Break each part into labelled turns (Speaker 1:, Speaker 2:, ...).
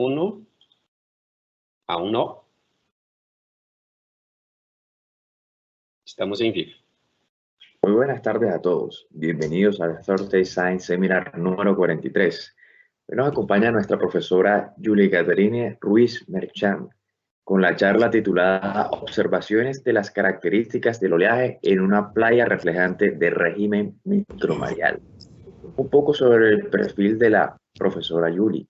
Speaker 1: Uno. Aún no. Estamos en vivo.
Speaker 2: Muy buenas tardes a todos. Bienvenidos al Thursday Science Seminar número 43. Hoy nos acompaña nuestra profesora Julie Catherine Ruiz Merchant con la charla titulada Observaciones de las características del oleaje en una playa reflejante de régimen micromareal. Un poco sobre el perfil de la profesora Julie.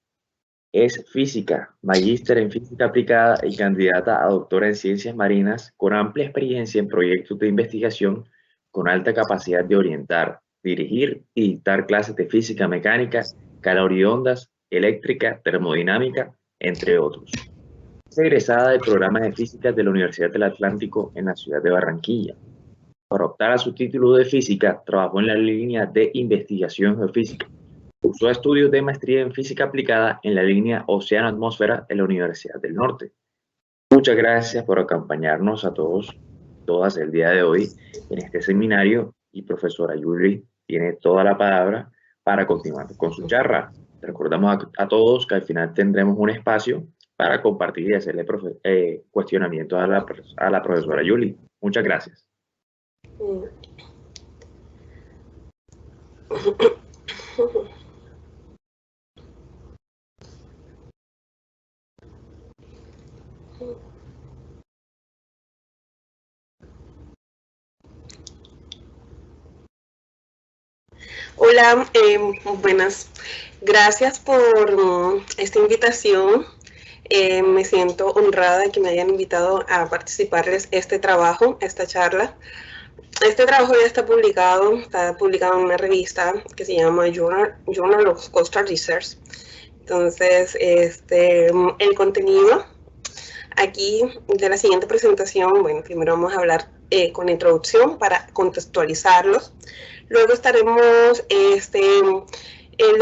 Speaker 2: Es física, magíster en física aplicada y candidata a doctora en ciencias marinas con amplia experiencia en proyectos de investigación con alta capacidad de orientar, dirigir y dictar clases de física mecánica, caloriondas, eléctrica, termodinámica, entre otros. Es egresada del programa de física de la Universidad del Atlántico en la ciudad de Barranquilla. Para optar a su título de física, trabajó en la línea de investigación geofísica. Cursó estudios de maestría en física aplicada en la línea Océano-Atmósfera en la Universidad del Norte. Muchas gracias por acompañarnos a todos, todas el día de hoy en este seminario y profesora Julie tiene toda la palabra para continuar con su charla. Recordamos a todos que al final tendremos un espacio para compartir y hacerle cuestionamientos a la profesora Julie. Muchas gracias.
Speaker 3: Hola, buenas. Gracias por esta invitación. Me siento honrada de que me hayan invitado a participarles este trabajo, esta charla. Este trabajo ya está publicado en una revista que se llama Journal of Coastal Research. Entonces, el contenido aquí de la siguiente presentación, bueno, primero vamos a hablar con la introducción para contextualizarlos. Luego le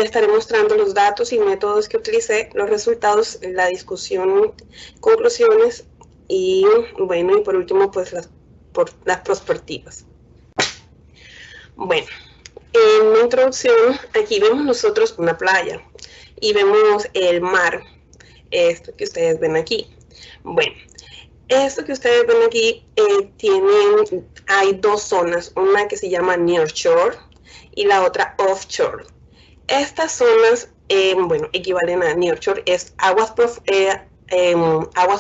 Speaker 3: estaré mostrando los datos y métodos que utilicé, los resultados, la discusión, conclusiones y, bueno, y por último, pues las perspectivas. Bueno, en la introducción, aquí vemos nosotros una playa y vemos el mar, esto que ustedes ven aquí. Bueno, esto que ustedes ven aquí hay dos zonas, una que se llama near shore y la otra offshore. Estas zonas, bueno, equivalen a near shore, es aguas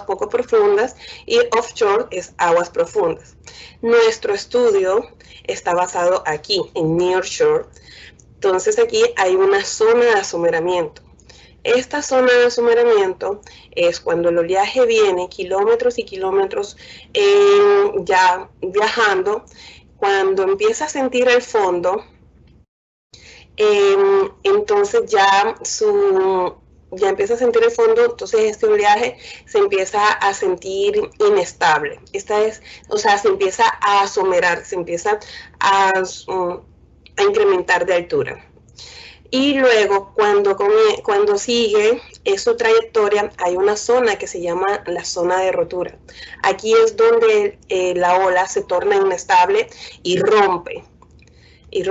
Speaker 3: poco profundas y offshore es aguas profundas. Nuestro estudio está basado aquí en near shore, entonces aquí hay una zona de asomeramiento. Esta zona de asomeramiento es cuando el oleaje viene kilómetros y kilómetros ya viajando, cuando empieza a sentir el fondo, entonces ya empieza a sentir el fondo, entonces este oleaje se empieza a sentir inestable. Se empieza a asomerar, se empieza a incrementar de altura. Y luego, cuando sigue su trayectoria, hay una zona que se llama la zona de rotura. Aquí es donde la ola se torna inestable y rompe. Y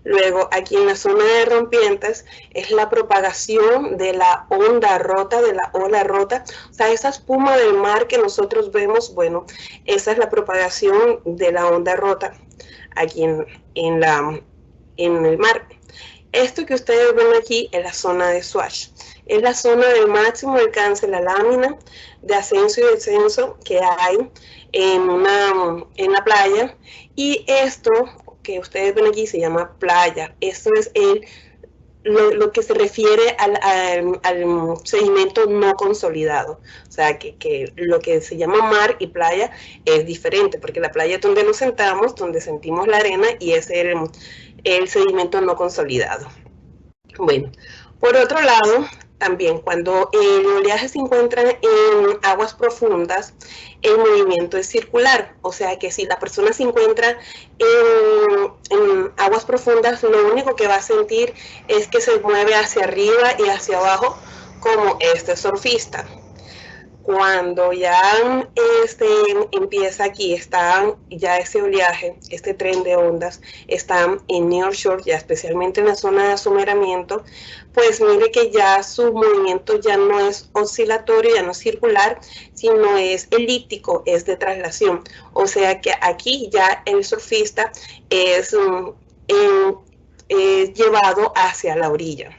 Speaker 3: luego, aquí en la zona de rompientes, es la propagación de la onda rota, de la ola rota. O sea, esa espuma del mar que nosotros vemos, bueno, esa es la propagación de la onda rota aquí en el mar. Esto que ustedes ven aquí es la zona de Swash. Es la zona del máximo alcance de la lámina de ascenso y descenso que hay en la playa. Y esto que ustedes ven aquí se llama playa. Esto es lo que se refiere al sedimento no consolidado. O sea, que lo que se llama mar y playa es diferente, porque la playa es donde nos sentamos, donde sentimos la arena, y es el sedimento no consolidado. Bueno, por otro lado, también cuando el oleaje se encuentra en aguas profundas, el movimiento es circular. O sea que si la persona se encuentra en aguas profundas, lo único que va a sentir es que se mueve hacia arriba y hacia abajo como este surfista. cuando ya empieza aquí, está ya ese oleaje, este tren de ondas, está en nearshore, ya especialmente en la zona de asomeramiento, pues mire que ya su movimiento ya no es oscilatorio, ya no es circular, sino es elíptico, es de traslación. O sea que aquí ya el surfista es llevado hacia la orilla.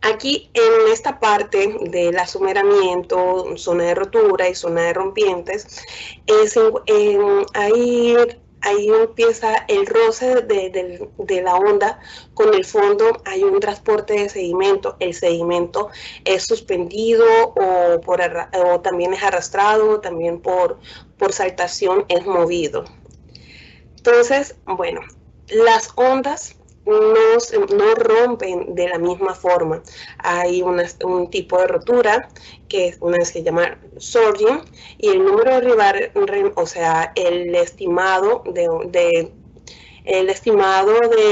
Speaker 3: Aquí en esta parte del asomeramiento, zona de rotura y zona de rompientes, ahí empieza el roce de la onda con el fondo. Hay un transporte de sedimento. El sedimento es suspendido o también es arrastrado, también por saltación es movido. Entonces, bueno, las ondas no rompen de la misma forma. Hay un tipo de rotura que es una que se llama surging, y el número de Ribard, o sea, el estimado de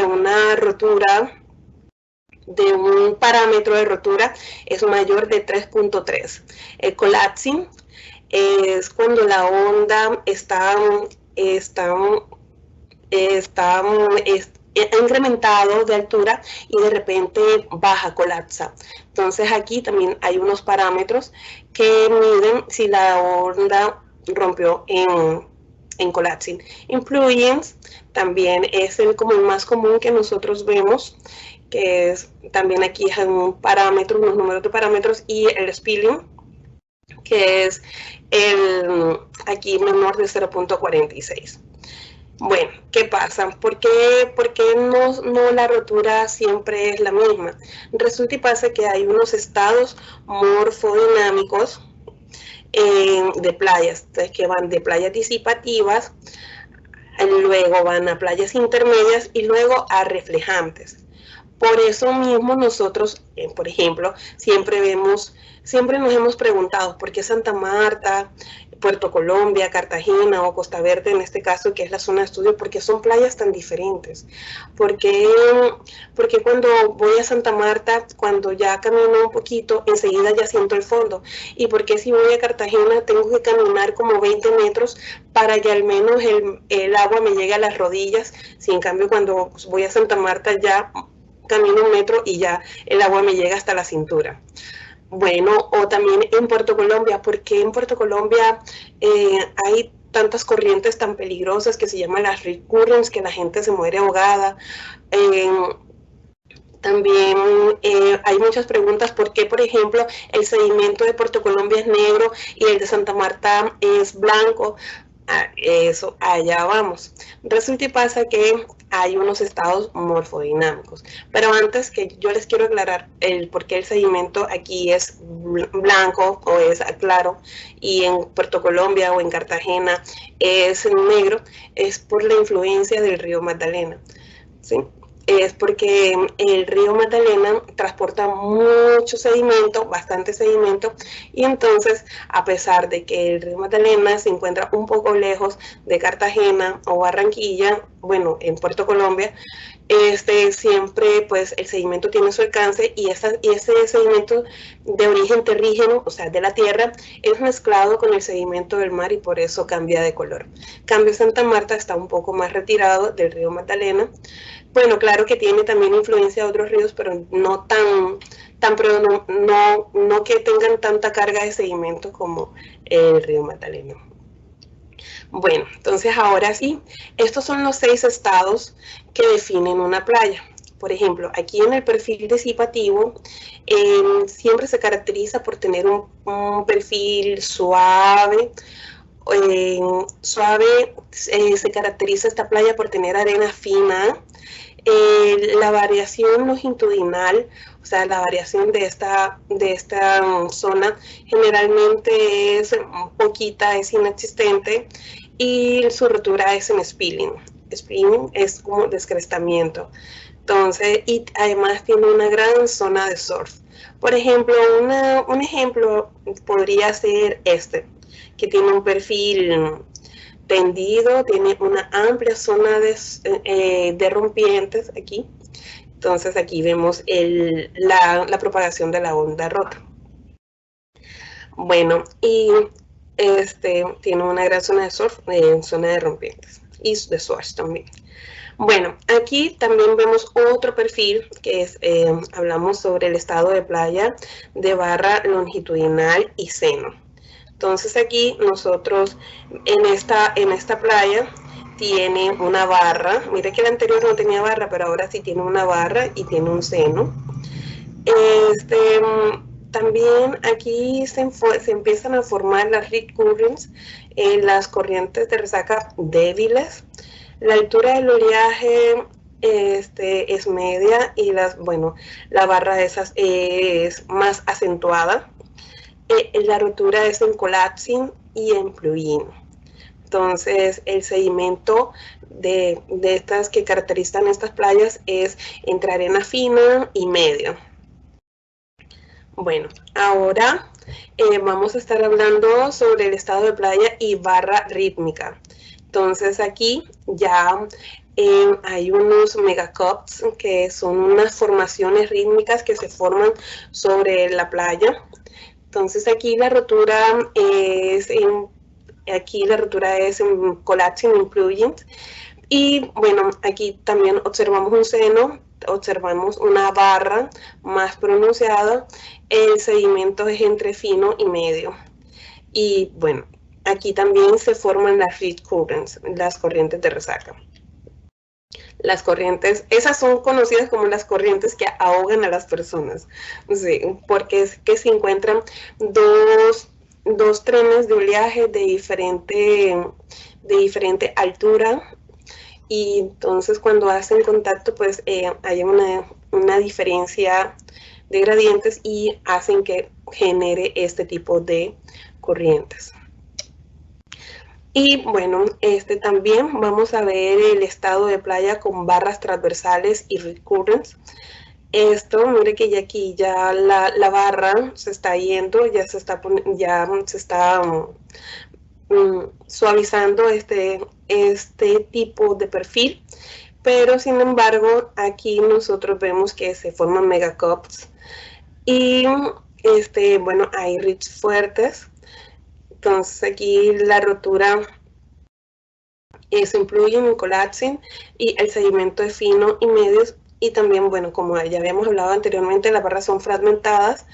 Speaker 3: una rotura, de un parámetro de rotura, es mayor de 3.3. El collapsing es cuando la onda está incrementado de altura y de repente baja, colapsa. Entonces aquí también hay unos parámetros que miden si la onda rompió en collapsing. Influence también es el más común que nosotros vemos, que es también aquí es un parámetro, unos números de parámetros, y el spilling, que es aquí menor de 0.46. Bueno, ¿qué pasa? ¿Por qué no la rotura siempre es la misma? Resulta y pasa que hay unos estados morfodinámicos de playas, entonces, que van de playas disipativas, luego van a playas intermedias y luego a reflejantes. Por eso mismo nosotros, por ejemplo, siempre nos hemos preguntado por qué Santa Marta, Puerto Colombia, Cartagena o Costa Verde, en este caso, que es la zona de estudio, ¿por qué son playas tan diferentes? Porque cuando voy a Santa Marta, cuando ya camino un poquito, enseguida ya siento el fondo. Y porque si voy a Cartagena, tengo que caminar como 20 metros para que al menos el agua me llegue a las rodillas. Si en cambio cuando voy a Santa Marta ya camino 1 metro y ya el agua me llega hasta la cintura. Bueno, o también en Puerto Colombia, porque en Puerto Colombia hay tantas corrientes tan peligrosas que se llaman las rip currents, que la gente se muere ahogada. También hay muchas preguntas por qué, por ejemplo, el sedimento de Puerto Colombia es negro y el de Santa Marta es blanco. Eso, allá vamos. Resulta y pasa que hay unos estados morfodinámicos. Pero antes, que yo les quiero aclarar el por qué el sedimento aquí es blanco o es claro y en Puerto Colombia o en Cartagena es negro, es por la influencia del río Magdalena, ¿sí? Es porque el río Magdalena transporta mucho sedimento, bastante sedimento, y entonces, a pesar de que el río Magdalena se encuentra un poco lejos de Cartagena o Barranquilla, bueno, en Puerto Colombia, siempre pues el sedimento tiene su alcance, y ese sedimento de origen terrígeno, o sea, de la tierra, es mezclado con el sedimento del mar y por eso cambia de color. Cambio Santa Marta está un poco más retirado del río Magdalena. Bueno, claro que tiene también influencia de otros ríos, pero no no que tengan tanta carga de sedimento como el río Magdalena. Bueno, entonces ahora sí, estos son los 6 estados que definen una playa. Por ejemplo, aquí en el perfil disipativo siempre se caracteriza por tener un perfil suave. Se caracteriza esta playa por tener arena fina. La variación longitudinal, o sea, la variación de esta zona generalmente es poquita, es inexistente, y su rotura es en spilling. Spilling es como descrestamiento. Entonces, y además tiene una gran zona de surf. Por ejemplo, un ejemplo podría ser que tiene un perfil tendido, tiene una amplia zona de rompientes aquí. Entonces aquí vemos la propagación de la onda rota. Bueno, y tiene una gran zona de surf, zona de rompientes y de swash también. Bueno, aquí también vemos otro perfil que es, hablamos sobre el estado de playa de barra longitudinal y seno. Entonces aquí nosotros en esta playa tiene una barra, mire que la anterior no tenía barra, pero ahora sí tiene una barra y tiene un seno. También aquí se empiezan a formar las reed currents, las corrientes de resaca débiles. La altura del oleaje es media y la barra es más acentuada. La rotura es en collapsing y en plugin. Entonces, el sedimento de estas que caracterizan estas playas es entre arena fina y media. Bueno, ahora vamos a estar hablando sobre el estado de playa y barra rítmica. Entonces, aquí ya hay unos megacups que son unas formaciones rítmicas que se forman sobre la playa. Entonces, aquí la rotura es en collapsing including. Y bueno, aquí también observamos un seno, observamos una barra más pronunciada. El sedimento es entre fino y medio. Y bueno, aquí también se forman las reed currents, las corrientes de resaca. Las corrientes, esas son conocidas como las corrientes que ahogan a las personas, sí, porque es que se encuentran dos trenes de oleaje de diferente altura, y entonces cuando hacen contacto pues hay una diferencia de gradientes y hacen que genere este tipo de corrientes. Y bueno, también vamos a ver el estado de playa con barras transversales y reed currents. Mire que ya aquí ya la barra se está yendo, ya se está suavizando este tipo de perfil, pero sin embargo aquí nosotros vemos que se forman megacups y bueno, hay reeds fuertes. Entonces aquí la rotura se incluye en collapsing y el sedimento es fino y medios, y también, bueno, como ya habíamos hablado anteriormente, las barras son fragmentadas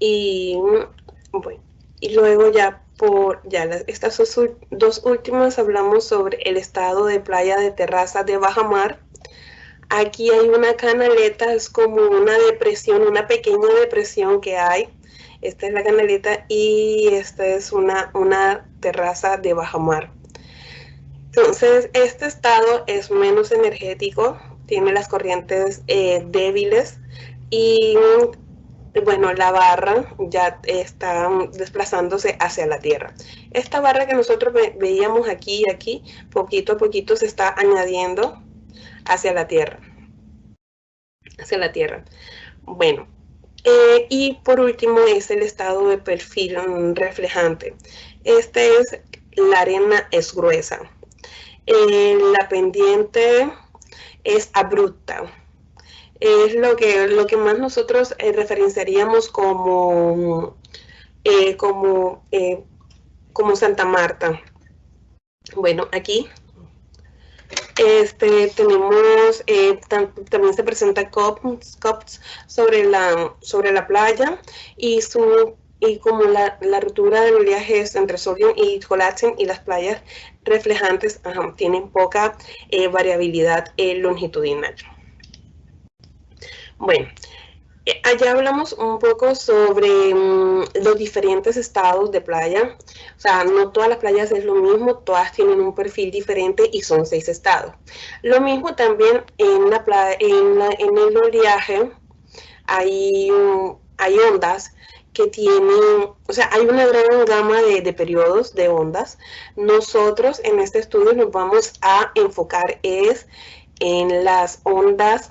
Speaker 3: y bueno, y luego estas dos últimas hablamos sobre el estado de playa de terraza de baja mar. Aquí hay una canaleta, es como una depresión, una pequeña depresión que hay. Esta es la canaleta y esta es una terraza de baja mar. Entonces, este estado es menos energético, tiene las corrientes débiles y, bueno, la barra ya está desplazándose hacia la tierra. Esta barra que nosotros veíamos aquí y aquí, poquito a poquito se está añadiendo hacia la tierra. Bueno. Y por último es el estado de perfil reflejante. La arena es gruesa. La pendiente es abrupta. Es lo que más nosotros referenciaríamos como Santa Marta. Bueno, aquí tenemos, también se presenta cups sobre la playa y como la rotura del oleaje es entre sodium y collapsing, y las playas reflejantes tienen poca variabilidad longitudinal. Bueno, allá hablamos un poco sobre los diferentes estados de playa. O sea, no todas las playas es lo mismo, todas tienen un perfil diferente y son 6 estados. Lo mismo también en el oleaje hay ondas que tienen, o sea, hay una gran gama de periodos de ondas. Nosotros en este estudio nos vamos a enfocar en las ondas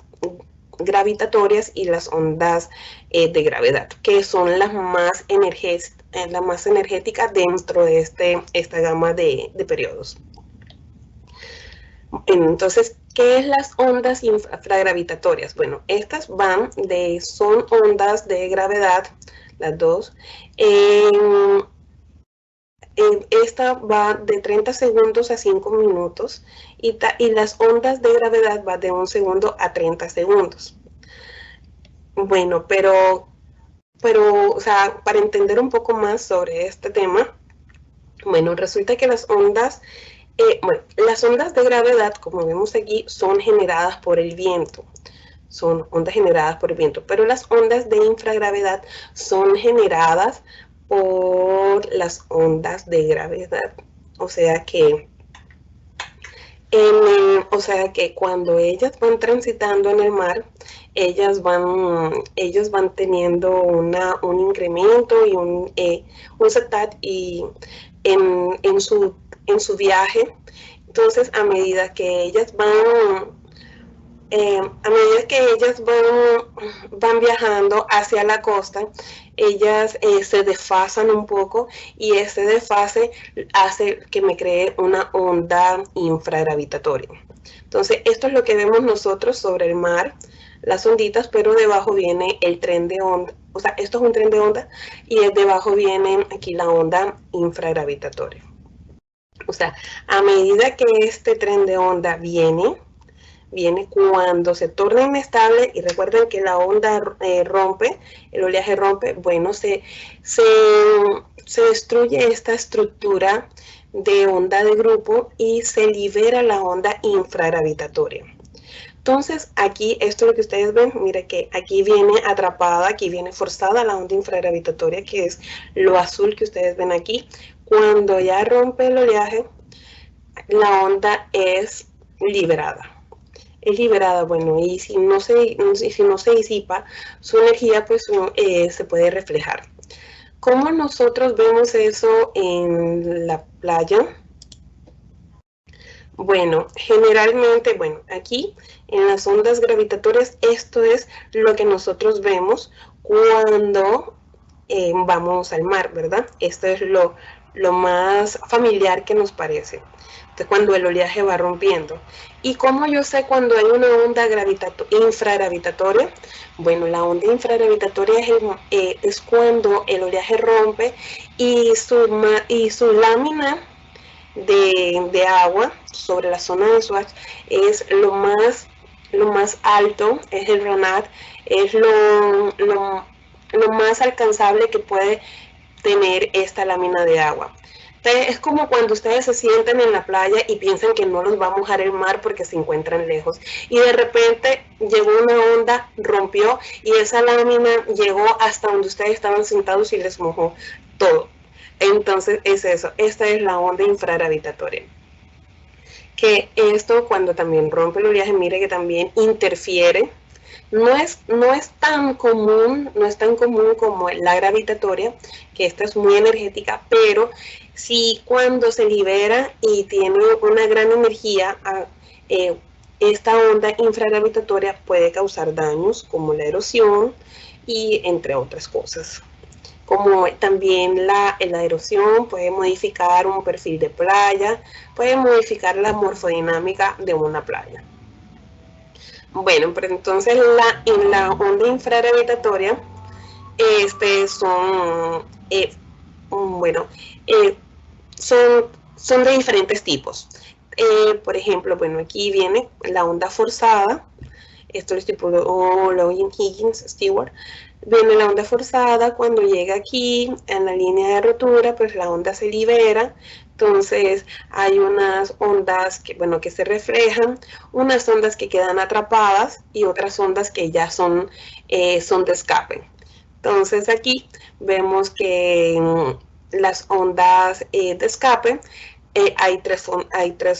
Speaker 3: gravitatorias y las ondas de gravedad, que son las más energéticas dentro de esta gama de periodos. Entonces, ¿qué es las ondas infragravitatorias? Bueno, estas son ondas de gravedad, las dos. Esta va de 30 segundos a 5 minutos y las ondas de gravedad van de 1 segundo a 30 segundos. Bueno, pero o sea, para entender un poco más sobre este tema, bueno, resulta que las ondas de gravedad, como vemos aquí, son generadas por el viento. Son ondas generadas por el viento, pero las ondas de infragravedad son generadas por las ondas de gravedad. O sea que cuando ellas van transitando en el mar, ellos van teniendo un incremento y un setat y en su viaje. Entonces, a medida que ellas van viajando hacia la costa, ellas se desfasan un poco y ese desfase hace que me cree una onda infragravitatoria. Entonces, esto es lo que vemos nosotros sobre el mar, las onditas, pero debajo viene el tren de onda. O sea, esto es un tren de onda y debajo viene aquí la onda infragravitatoria. O sea, a medida que este tren de onda viene cuando se torna inestable, y recuerden que la onda rompe, el oleaje rompe, bueno, se destruye esta estructura de onda de grupo y se libera la onda infragravitatoria. Entonces, aquí, esto es lo que ustedes ven, mira que aquí viene atrapada, aquí viene forzada la onda infragravitatoria, que es lo azul que ustedes ven aquí. Cuando ya rompe el oleaje, la onda es liberada. Bueno, y si no se disipa su energía, pues se puede reflejar. ¿Cómo nosotros vemos eso en la playa? Bueno, generalmente, aquí en las ondas gravitatorias, esto es lo que nosotros vemos cuando vamos al mar, ¿verdad? Esto es lo más familiar que nos parece. Entonces, cuando el oleaje va rompiendo. ¿Y cómo yo sé cuando hay una onda infragravitatoria? Bueno, la onda infragravitatoria es cuando el oleaje rompe y su lámina de agua sobre la zona de Swatch es lo más alto, es el RONAD, es lo más alcanzable que puede tener esta lámina de agua. Entonces, es como cuando ustedes se sientan en la playa y piensan que no los va a mojar el mar porque se encuentran lejos. Y de repente llegó una onda, rompió y esa lámina llegó hasta donde ustedes estaban sentados y les mojó todo. Entonces es eso, esta es la onda infragravitatoria. Que esto cuando también rompe el oleaje, mire que también interfiere. No es tan común como la gravitatoria, que esta es muy energética, pero sí cuando se libera y tiene una gran energía, esta onda infragravitatoria puede causar daños como la erosión y entre otras cosas. Como también la erosión puede modificar un perfil de playa, puede modificar la morfodinámica de una playa. Bueno, pero entonces en la onda infragravitatoria, son de diferentes tipos. Por ejemplo, aquí viene la onda forzada. Esto lo estipuló Higgins Stewart. Viene la onda forzada, cuando llega aquí en la línea de rotura, pues la onda se libera. Entonces hay unas ondas que se reflejan, unas ondas que quedan atrapadas y otras ondas que ya son de escape. Entonces aquí vemos que las ondas de escape, hay tres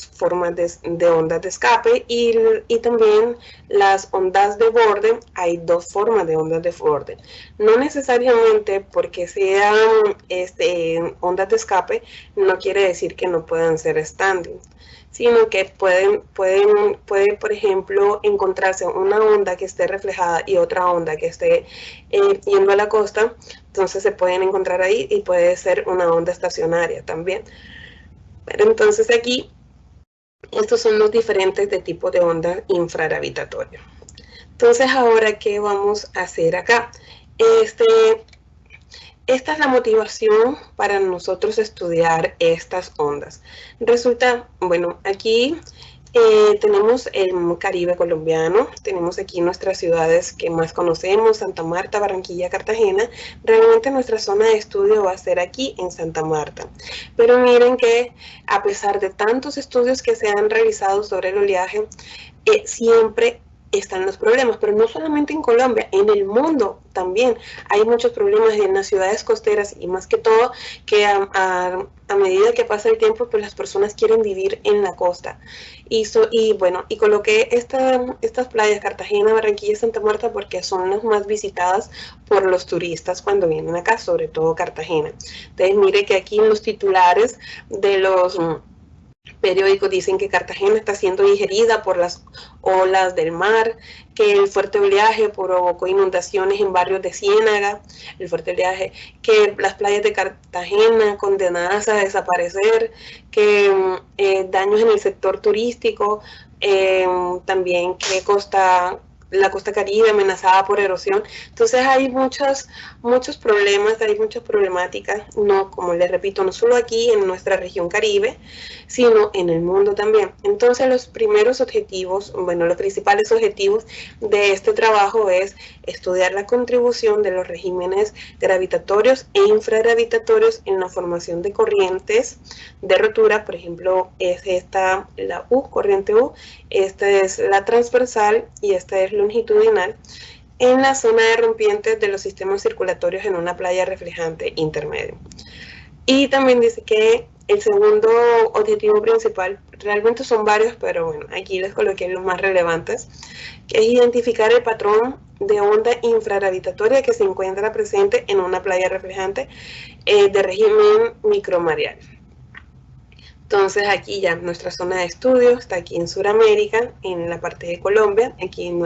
Speaker 3: formas de ondas de escape y también las ondas de borde, hay dos formas de ondas de borde. No necesariamente porque sean ondas de escape, no quiere decir que no puedan ser standing, sino que puede, por ejemplo, encontrarse una onda que esté reflejada y otra onda que esté yendo a la costa, entonces se pueden encontrar ahí y puede ser una onda estacionaria también. Pero entonces aquí, estos son los diferentes tipos de onda infragravitatoria. Entonces ahora, ¿qué vamos a hacer acá? esta es la motivación para nosotros estudiar estas ondas. Resulta, bueno, aquí tenemos el Caribe colombiano, tenemos aquí nuestras ciudades que más conocemos, Santa Marta, Barranquilla, Cartagena. Realmente nuestra zona de estudio va a ser aquí en Santa Marta. Pero miren que a pesar de tantos estudios que se han realizado sobre el oleaje, siempre están los problemas, pero no solamente en Colombia, en el mundo también hay muchos problemas en las ciudades costeras y más que todo que a medida que pasa el tiempo, pues las personas quieren vivir en la costa. Y coloqué estas playas, Cartagena, Barranquilla y Santa Marta, porque son las más visitadas por los turistas cuando vienen acá, sobre todo Cartagena. Entonces mire que aquí en los titulares de los periódicos dicen que Cartagena está siendo digerida por las olas del mar, que el fuerte oleaje provocó inundaciones en barrios de Ciénaga, el fuerte oleaje, que las playas de Cartagena condenadas a desaparecer, que daños en el sector turístico, también que la costa Caribe amenazada por erosión. Entonces hay muchos problemas, hay muchas problemáticas, no, como les repito, no solo aquí en nuestra región Caribe, sino en el mundo también. Entonces los primeros objetivos, bueno, los principales objetivos de este trabajo es estudiar la contribución de los regímenes gravitatorios e infragravitatorios en la formación de corrientes de rotura. Por ejemplo, es esta la U, corriente U, esta es la transversal y esta es longitudinal, en la zona de rompientes de los sistemas circulatorios en una playa reflejante intermedio. Y también dice que el segundo objetivo principal, realmente son varios, pero bueno, aquí les coloqué los más relevantes, que es identificar el patrón de onda infragravitatoria que se encuentra presente en una playa reflejante de régimen micromareal. Entonces aquí ya nuestra zona de estudio está aquí en Sudamérica, en la parte de Colombia, aquí en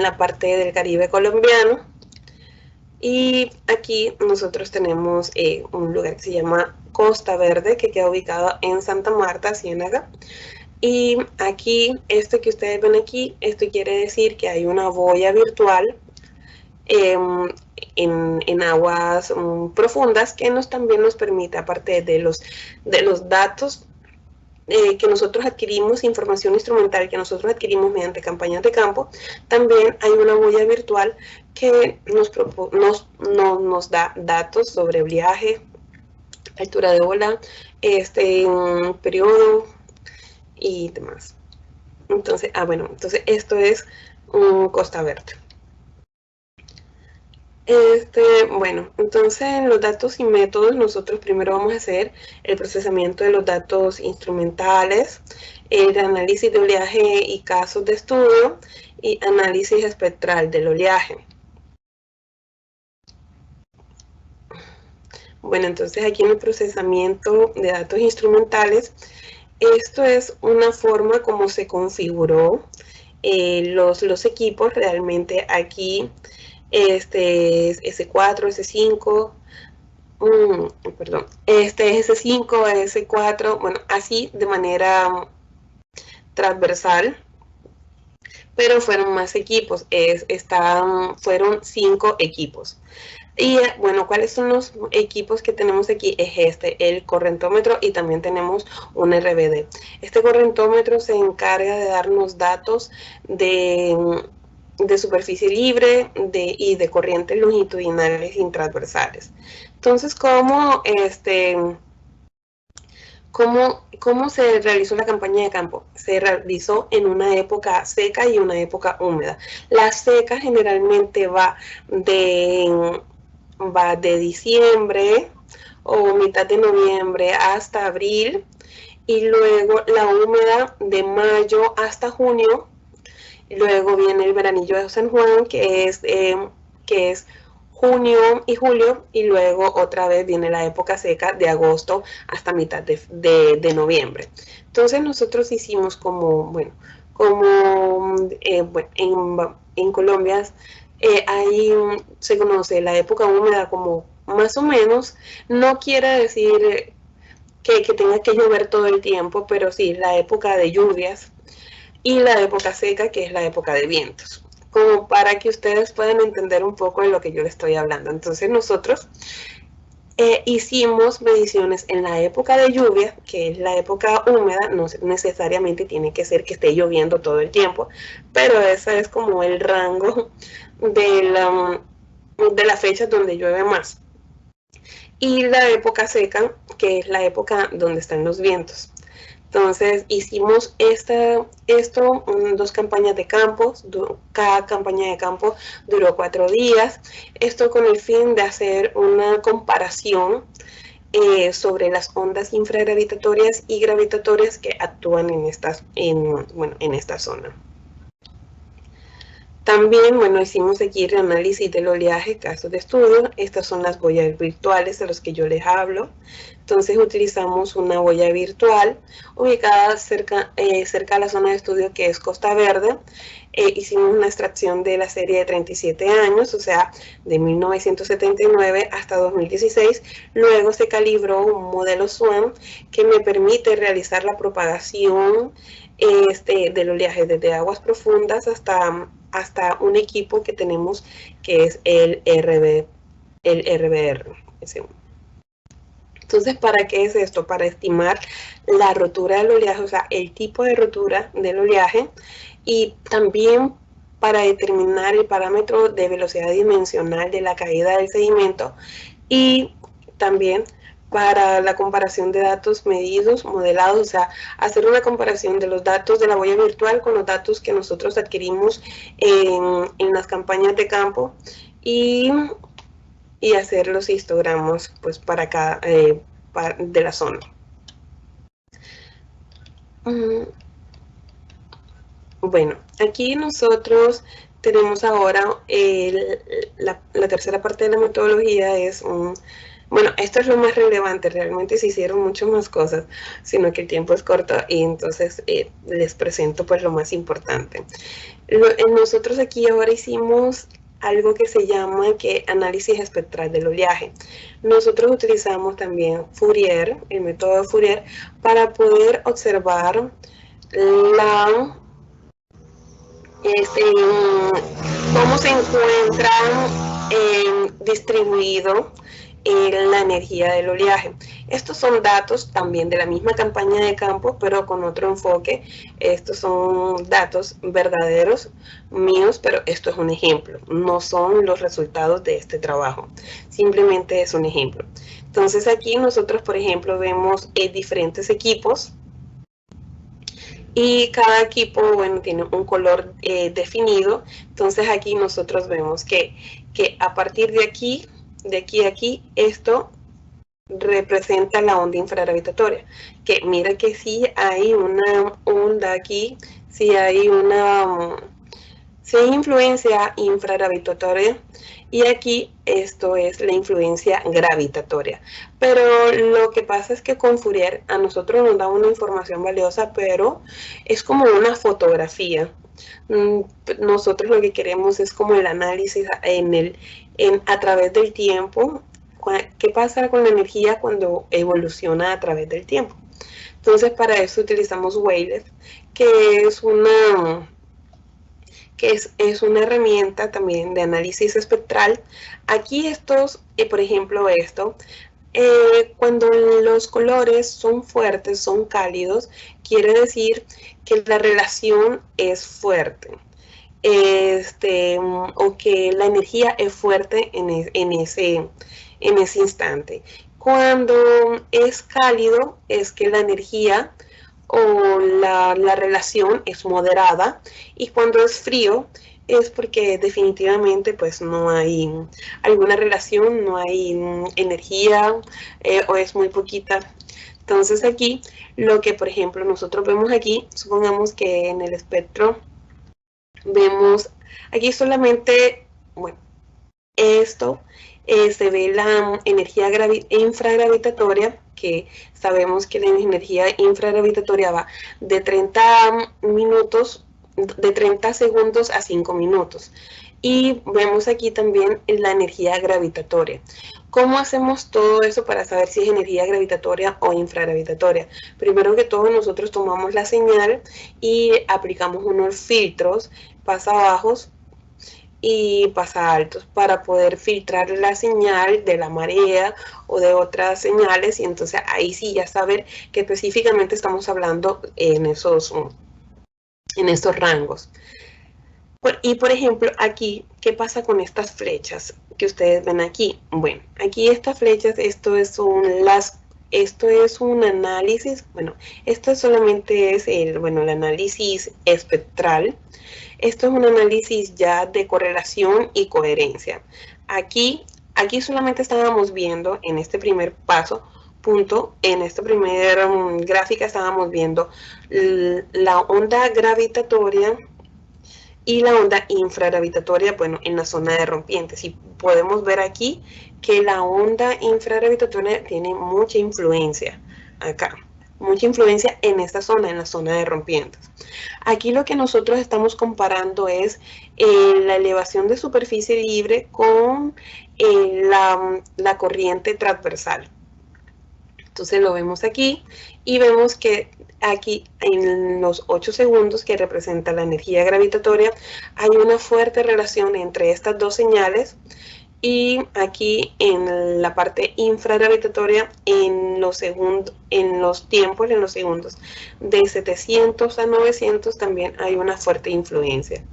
Speaker 3: la parte del Caribe colombiano. Y aquí nosotros tenemos un lugar que se llama Costa Verde, que queda ubicado en Santa Marta, Ciénaga. Y aquí, esto que ustedes ven aquí, esto quiere decir que hay una boya virtual en aguas profundas que también nos permite, aparte de los datos que nosotros adquirimos, información instrumental que nosotros adquirimos mediante campañas de campo, también hay una boya virtual que nos da datos sobre oleaje, altura de ola, periodo y demás. Entonces, entonces esto es Costa Verde. Entonces en los datos y métodos nosotros primero vamos a hacer el procesamiento de los datos instrumentales, el análisis de oleaje y casos de estudio y análisis espectral del oleaje. Bueno, entonces aquí en el procesamiento de datos instrumentales, esto es una forma como se configuró los equipos. Realmente aquí este es S4, S5, perdón, este es S5, S4, bueno, así de manera transversal, pero fueron más equipos, fueron 5 equipos. Y bueno, ¿cuáles son los equipos que tenemos aquí? Es el correntómetro, y también tenemos un RBD. Este correntómetro se encarga de darnos datos de superficie libre y de corrientes longitudinales y transversales. Entonces, ¿cómo se realizó la campaña de campo? Se realizó en una época seca y una época húmeda. La seca generalmente va de diciembre o mitad de noviembre hasta abril, y luego la húmeda de mayo hasta junio. Luego viene el veranillo de San Juan, que es junio y julio, y luego otra vez viene la época seca de agosto hasta mitad de noviembre. Entonces nosotros hicimos en Colombia ahí se conoce la época húmeda como más o menos, no quiere decir que tenga que llover todo el tiempo, pero sí la época de lluvias, y la época seca, que es la época de vientos. como para que ustedes puedan entender un poco de lo que yo les estoy hablando. Entonces nosotros hicimos mediciones en la época de lluvia, que es la época húmeda, no necesariamente tiene que ser que esté lloviendo todo el tiempo, pero ese es como el rango de la fecha donde llueve más. Y la época seca, que es la época donde están los vientos. Entonces hicimos dos campañas de campo, cada campaña de campo duró 4 días, esto con el fin de hacer una comparación sobre las ondas infragravitatorias y gravitatorias que actúan en esta zona. También, hicimos aquí el análisis del oleaje, casos de estudio. Estas son las boyas virtuales de los que yo les hablo. Entonces utilizamos una boya virtual ubicada cerca de la zona de estudio que es Costa Verde. Hicimos una extracción de la serie de 37 años, o sea, de 1979 hasta 2016. Luego se calibró un modelo SWAM que me permite realizar la propagación del oleaje desde aguas profundas hasta un equipo que tenemos que es el RBR. Entonces, ¿para qué es esto? Para estimar la rotura del oleaje, o sea, el tipo de rotura del oleaje, y también para determinar el parámetro de velocidad dimensional de la caída del sedimento, y también para la comparación de datos medidos, modelados, o sea, hacer una comparación de los datos de la boya virtual con los datos que nosotros adquirimos en las campañas de campo y hacer los histogramas pues para cada de la zona. Bueno, aquí nosotros tenemos ahora la tercera parte de la metodología es bueno, esto es lo más relevante, realmente se hicieron muchas más cosas, sino que el tiempo es corto y entonces les presento pues lo más importante. Nosotros aquí ahora hicimos algo que se llama análisis espectral del oleaje. Nosotros utilizamos también Fourier, el método de Fourier, para poder observar cómo se encuentra distribuido la energía del oleaje. Estos son datos también de la misma campaña de campo, pero con otro enfoque. Estos son datos verdaderos míos, pero esto es un ejemplo. No son los resultados de este trabajo. Simplemente es un ejemplo. Entonces aquí nosotros, por ejemplo, vemos diferentes equipos. Y cada equipo, tiene un color definido. Entonces aquí nosotros vemos que a partir de aquí a aquí, esto representa la onda infragravitatoria. Que mira que sí hay una onda aquí, sí hay influencia infragravitatoria, y aquí esto es la influencia gravitatoria. Pero lo que pasa es que con Fourier a nosotros nos da una información valiosa, pero es como una fotografía. Nosotros lo que queremos es como el análisis a través del tiempo. ¿Qué pasa con la energía cuando evoluciona a través del tiempo? Entonces para eso utilizamos Wavelet, que es una herramienta también de análisis espectral. Aquí por ejemplo cuando los colores son fuertes, son cálidos, quiere decir que la relación es fuerte. O que la energía es fuerte en ese instante. Cuando es cálido, es que la energía o la relación es moderada, y cuando es frío es porque definitivamente pues no hay alguna relación, no hay energía o es muy poquita. Entonces aquí lo que por ejemplo nosotros vemos aquí, supongamos que en el espectro vemos aquí solamente, esto se ve la energía infragravitatoria, que sabemos que la energía infragravitatoria va de 30 segundos a 5 minutos. Y vemos aquí también la energía gravitatoria. ¿Cómo hacemos todo eso para saber si es energía gravitatoria o infragravitatoria? Primero que todo, nosotros tomamos la señal y aplicamos unos filtros pasabajos y pasa altos para poder filtrar la señal de la marea o de otras señales, y entonces ahí sí ya saber que específicamente estamos hablando en estos rangos. Y por ejemplo aquí, ¿qué pasa con estas flechas que ustedes ven aquí? Bueno, aquí estas flechas, esto es un análisis, bueno, esto solamente es el análisis espectral. Esto es un análisis ya de correlación y coherencia. Aquí solamente estábamos viendo en este primer en esta primera gráfica estábamos viendo la onda gravitatoria y la onda infragravitatoria, bueno, en la zona de rompientes. Y podemos ver aquí que la onda infragravitatoria tiene mucha influencia acá. Mucha influencia en esta zona, en la zona de rompientes. Aquí lo que nosotros estamos comparando es la elevación de superficie libre con la corriente transversal. Entonces lo vemos aquí y vemos que aquí en los 8 segundos que representa la energía gravitatoria hay una fuerte relación entre estas dos señales. Y aquí en la parte infragravitatoria, en los segundos de 700 a 900 también hay una fuerte influencia.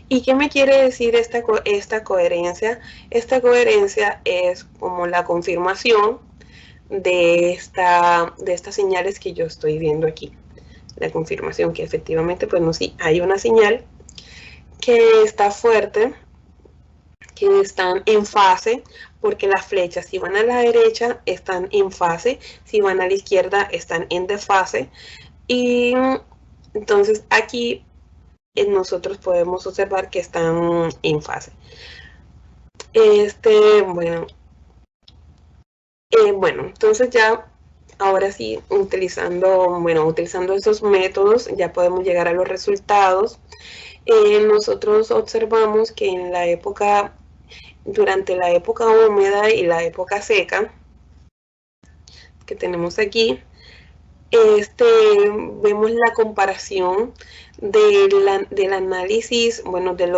Speaker 3: ¿Y qué me quiere decir esta coherencia? Esta coherencia es como la confirmación de estas señales que yo estoy viendo aquí. La confirmación que efectivamente, pues no, sí, hay una señal que está fuerte, que están en fase, porque las flechas, si van a la derecha, están en fase, si van a la izquierda, están en desfase. Y entonces aquí nosotros podemos observar que están en fase. Bueno, entonces ya, ahora sí, utilizando esos métodos, ya podemos llegar a los resultados. Nosotros observamos que durante la época húmeda y la época seca, que tenemos aquí, vemos la comparación del análisis, bueno, del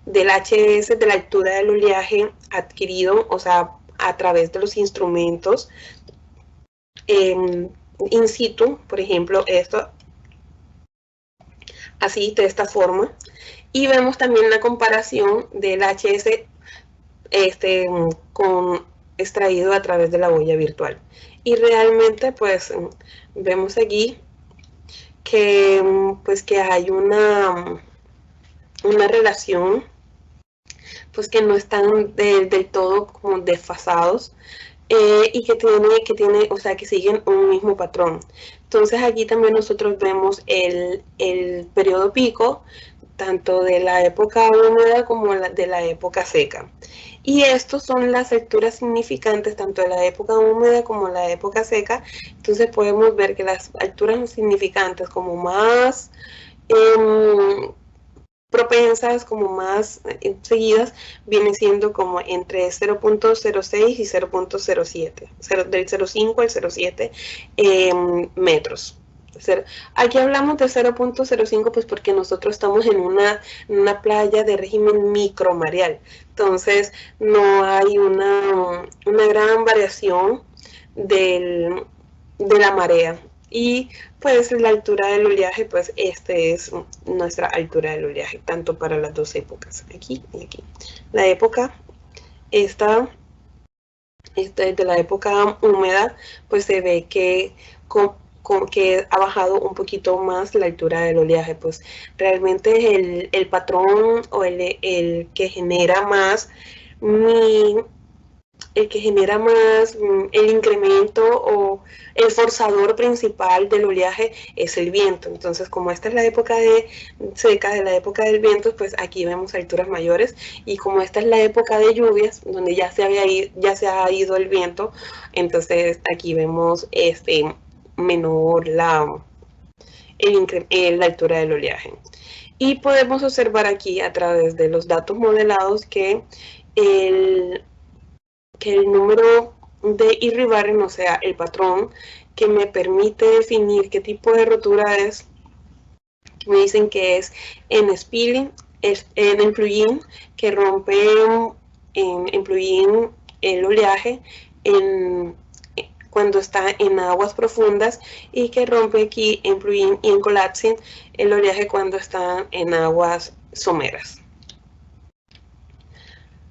Speaker 3: HS, de la altura del oleaje adquirido, o sea, a través de los instrumentos in situ, por ejemplo, esto, así, de esta forma. Y vemos también la comparación del HS extraído a través de la boya virtual. Y realmente, pues, vemos aquí que hay una relación, pues, que no están del todo como desfasados, y que siguen un mismo patrón. Entonces aquí también nosotros vemos el periodo pico, tanto de la época húmeda como de la época seca. Y estos son las alturas significantes tanto de la época húmeda como la época seca. Entonces podemos ver que las alturas significantes como más propensas, como más seguidas, viene siendo como entre 0.06 y 0.07, del 0.5 al 0.7 metros. Aquí hablamos de 0.05 pues porque nosotros estamos en una playa de régimen micromareal, entonces no hay una gran variación de la marea. Y pues la altura del oleaje, pues es nuestra altura del oleaje, tanto para las dos épocas, aquí y aquí. La época de la época húmeda, pues se ve que ha bajado un poquito más la altura del oleaje, pues realmente el patrón o el que genera más el incremento o el forzador principal del oleaje es el viento. Entonces, como esta es la época seca, de la época del viento, pues aquí vemos alturas mayores, y como esta es la época de lluvias, donde ya se ha ido el viento, entonces aquí vemos menor la altura del oleaje. Y podemos observar aquí a través de los datos modelados que el número de Irribarren, o sea, el patrón que me permite definir qué tipo de rotura es, me dicen que es en spilling, en plugin que rompe en plugin el oleaje cuando está en aguas profundas, y que rompe aquí en plugin y en collapsing el oleaje cuando está en aguas someras.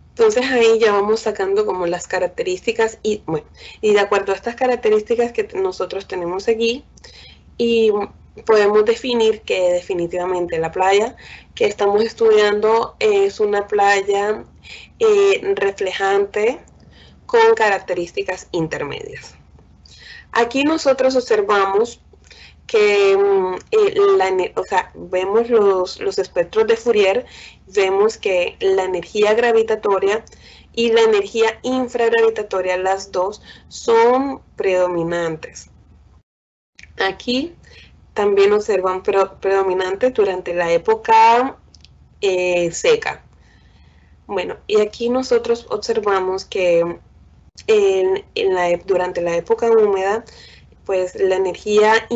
Speaker 3: Entonces ahí ya vamos sacando como las características y de acuerdo a estas características que nosotros tenemos aquí, y podemos definir que definitivamente la playa que estamos estudiando es una playa reflejante con características intermedias. Aquí nosotros observamos que vemos los espectros de Fourier, vemos que la energía gravitatoria y la energía infragravitatoria, las dos son predominantes. Aquí también observan predominantes durante la época seca. Bueno, y aquí nosotros observamos que durante la época húmeda, pues la energía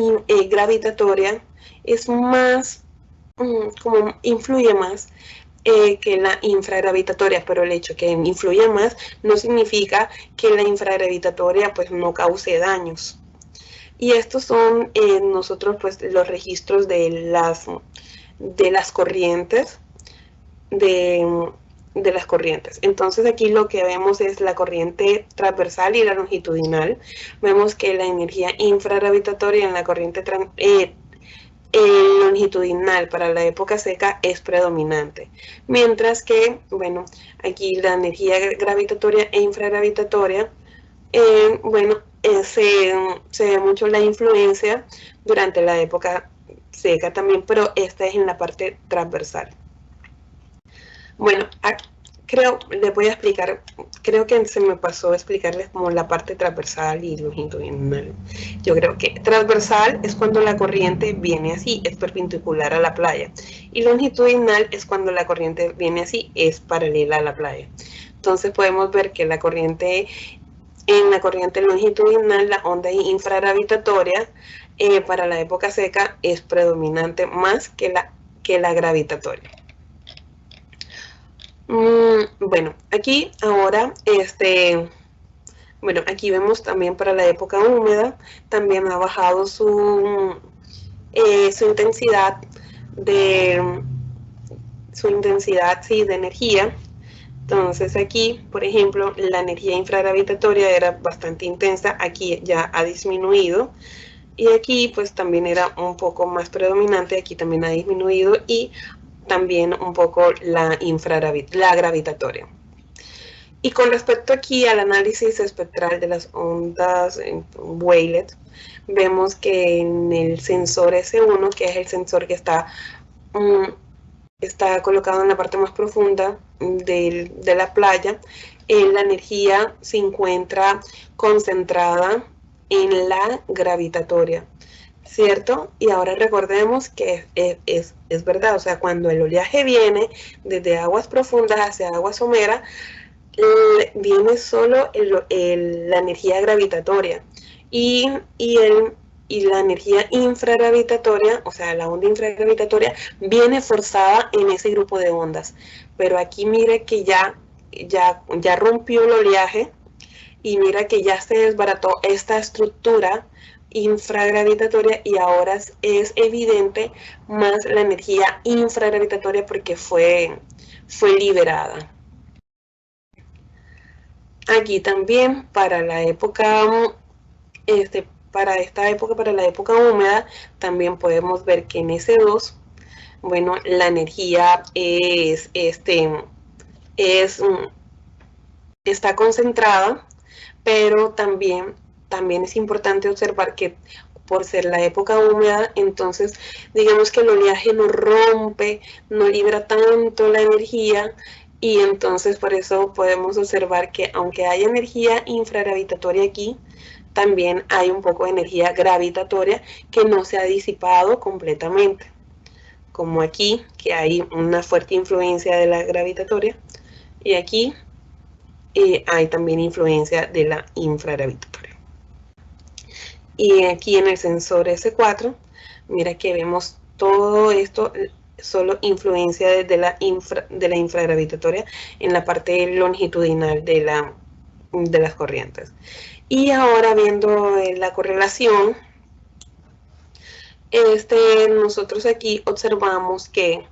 Speaker 3: gravitatoria es más, como influye más que la infragravitatoria, pero el hecho que influye más no significa que la infragravitatoria pues no cause daños. Y estos son nosotros pues los registros de las corrientes de las corrientes. Entonces aquí lo que vemos es la corriente transversal y la longitudinal. Vemos que la energía infragravitatoria en la corriente longitudinal para la época seca es predominante, mientras que, bueno, aquí la energía gravitatoria e infragravitatoria, se ve mucho la influencia durante la época seca también, pero esta es en la parte transversal. Bueno, les voy a explicar, creo que se me pasó explicarles como la parte transversal y longitudinal. Yo creo que transversal es cuando la corriente viene así, es perpendicular a la playa, y longitudinal es cuando la corriente viene así, es paralela a la playa. Entonces podemos ver que en la corriente longitudinal, la onda infragravitatoria para la época seca es predominante más que la gravitatoria. Bueno, aquí ahora, aquí vemos también para la época húmeda, también ha bajado su intensidad de energía. Entonces aquí, por ejemplo, la energía infragravitatoria era bastante intensa, aquí ya ha disminuido, y aquí pues también era un poco más predominante, aquí también ha disminuido, y también un poco la gravitatoria. Y con respecto aquí al análisis espectral de las ondas en wavelet, vemos que en el sensor S1, que es el sensor que está colocado en la parte más profunda de la playa, la energía se encuentra concentrada en la gravitatoria, ¿cierto? Y ahora recordemos que es verdad, o sea, cuando el oleaje viene desde aguas profundas hacia aguas someras, viene solo la energía gravitatoria y la energía infragravitatoria, o sea, la onda infragravitatoria, viene forzada en ese grupo de ondas. Pero aquí mire que ya rompió el oleaje, y mira que ya se desbarató esta estructura infragravitatoria, y ahora es evidente más la energía infragravitatoria porque fue liberada. Aquí también para la época, para la época húmeda, también podemos ver que en S2, bueno, la energía está concentrada, pero también es importante observar que por ser la época húmeda, entonces digamos que el oleaje no rompe, no libera tanto la energía, y entonces por eso podemos observar que aunque hay energía infragravitatoria aquí, también hay un poco de energía gravitatoria que no se ha disipado completamente, como aquí, que hay una fuerte influencia de la gravitatoria, y aquí hay también influencia de la infragravitatoria. Y aquí en el sensor S4, mira que vemos todo esto solo influencia de la infragravitatoria en la parte longitudinal de las corrientes. Y ahora viendo la correlación, nosotros aquí observamos que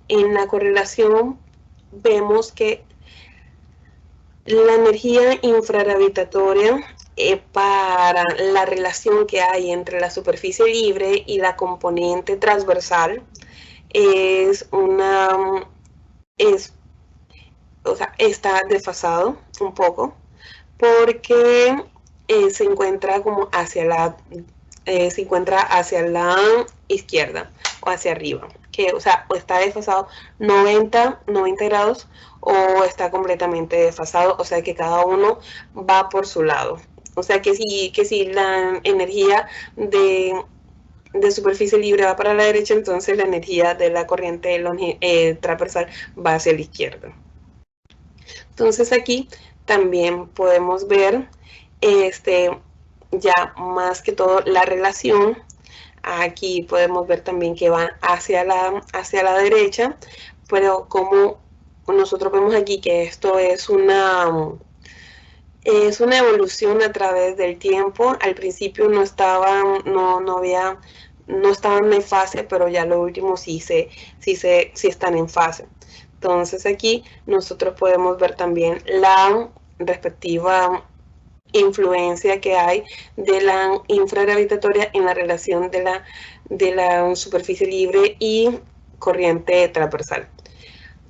Speaker 3: en la correlación vemos que la energía infragravitatoria para la relación que hay entre la superficie libre y la componente transversal está desfasado un poco, porque se encuentra como hacia la izquierda o hacia arriba, o está desfasado 90 grados o está completamente desfasado, o sea que cada uno va por su lado. O sea que si la energía de superficie libre va para la derecha, entonces la energía de la corriente transversal va hacia la izquierda. Entonces aquí también podemos ver ya más que todo la relación. Aquí podemos ver también que van hacia la derecha, pero como nosotros vemos aquí que esto es una evolución a través del tiempo. Al principio no estaban en fase, pero ya lo último sí están en fase. Entonces aquí nosotros podemos ver también la respectiva influencia que hay de la infragravitatoria en la relación de la superficie libre y corriente transversal.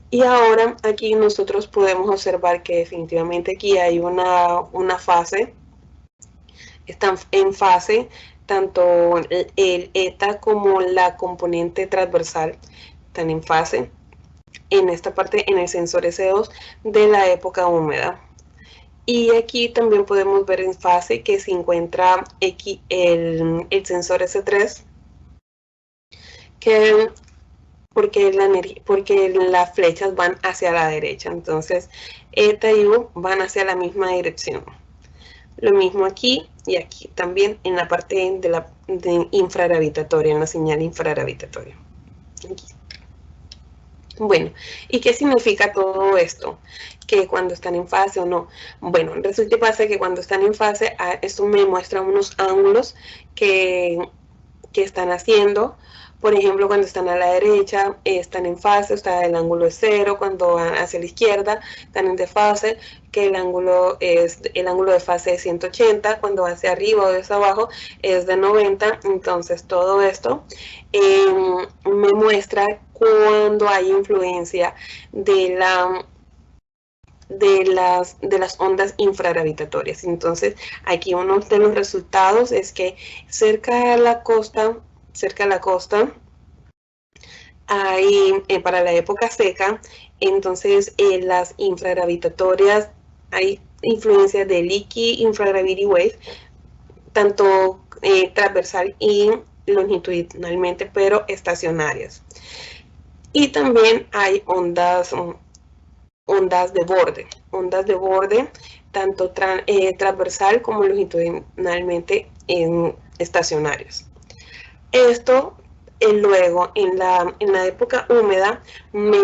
Speaker 3: Y ahora aquí nosotros podemos observar que definitivamente aquí hay una fase, están en fase tanto el eta como la componente transversal, están en fase en esta parte, en el sensor S2 de la época húmeda. Y aquí también podemos ver en fase que se encuentra aquí el sensor S3, porque las flechas van hacia la derecha, entonces eta y u van hacia la misma dirección. Lo mismo aquí y aquí también en la parte de infragravitatoria, en la señal infragravitatoria. Aquí. Bueno, ¿y qué significa todo esto? Que cuando están en fase o no. Bueno, resulta y pasa que cuando están en fase, esto me muestra unos ángulos que están haciendo. Por ejemplo, cuando están a la derecha, están en fase, el ángulo es 0. Cuando van hacia la izquierda, están en desfase, que el ángulo de fase es 180. Cuando va hacia arriba o hacia abajo, es de 90. Entonces, todo esto me muestra cuando hay influencia de las ondas infragravitatorias. Entonces, aquí uno de los resultados es que cerca a la costa, hay, para la época seca, entonces las infragravitatorias, hay influencia de leaky infragravity wave, tanto transversal y longitudinalmente, pero estacionarias. Y también hay ondas de borde, tanto transversal como longitudinalmente estacionarios. Esto luego en la época húmeda me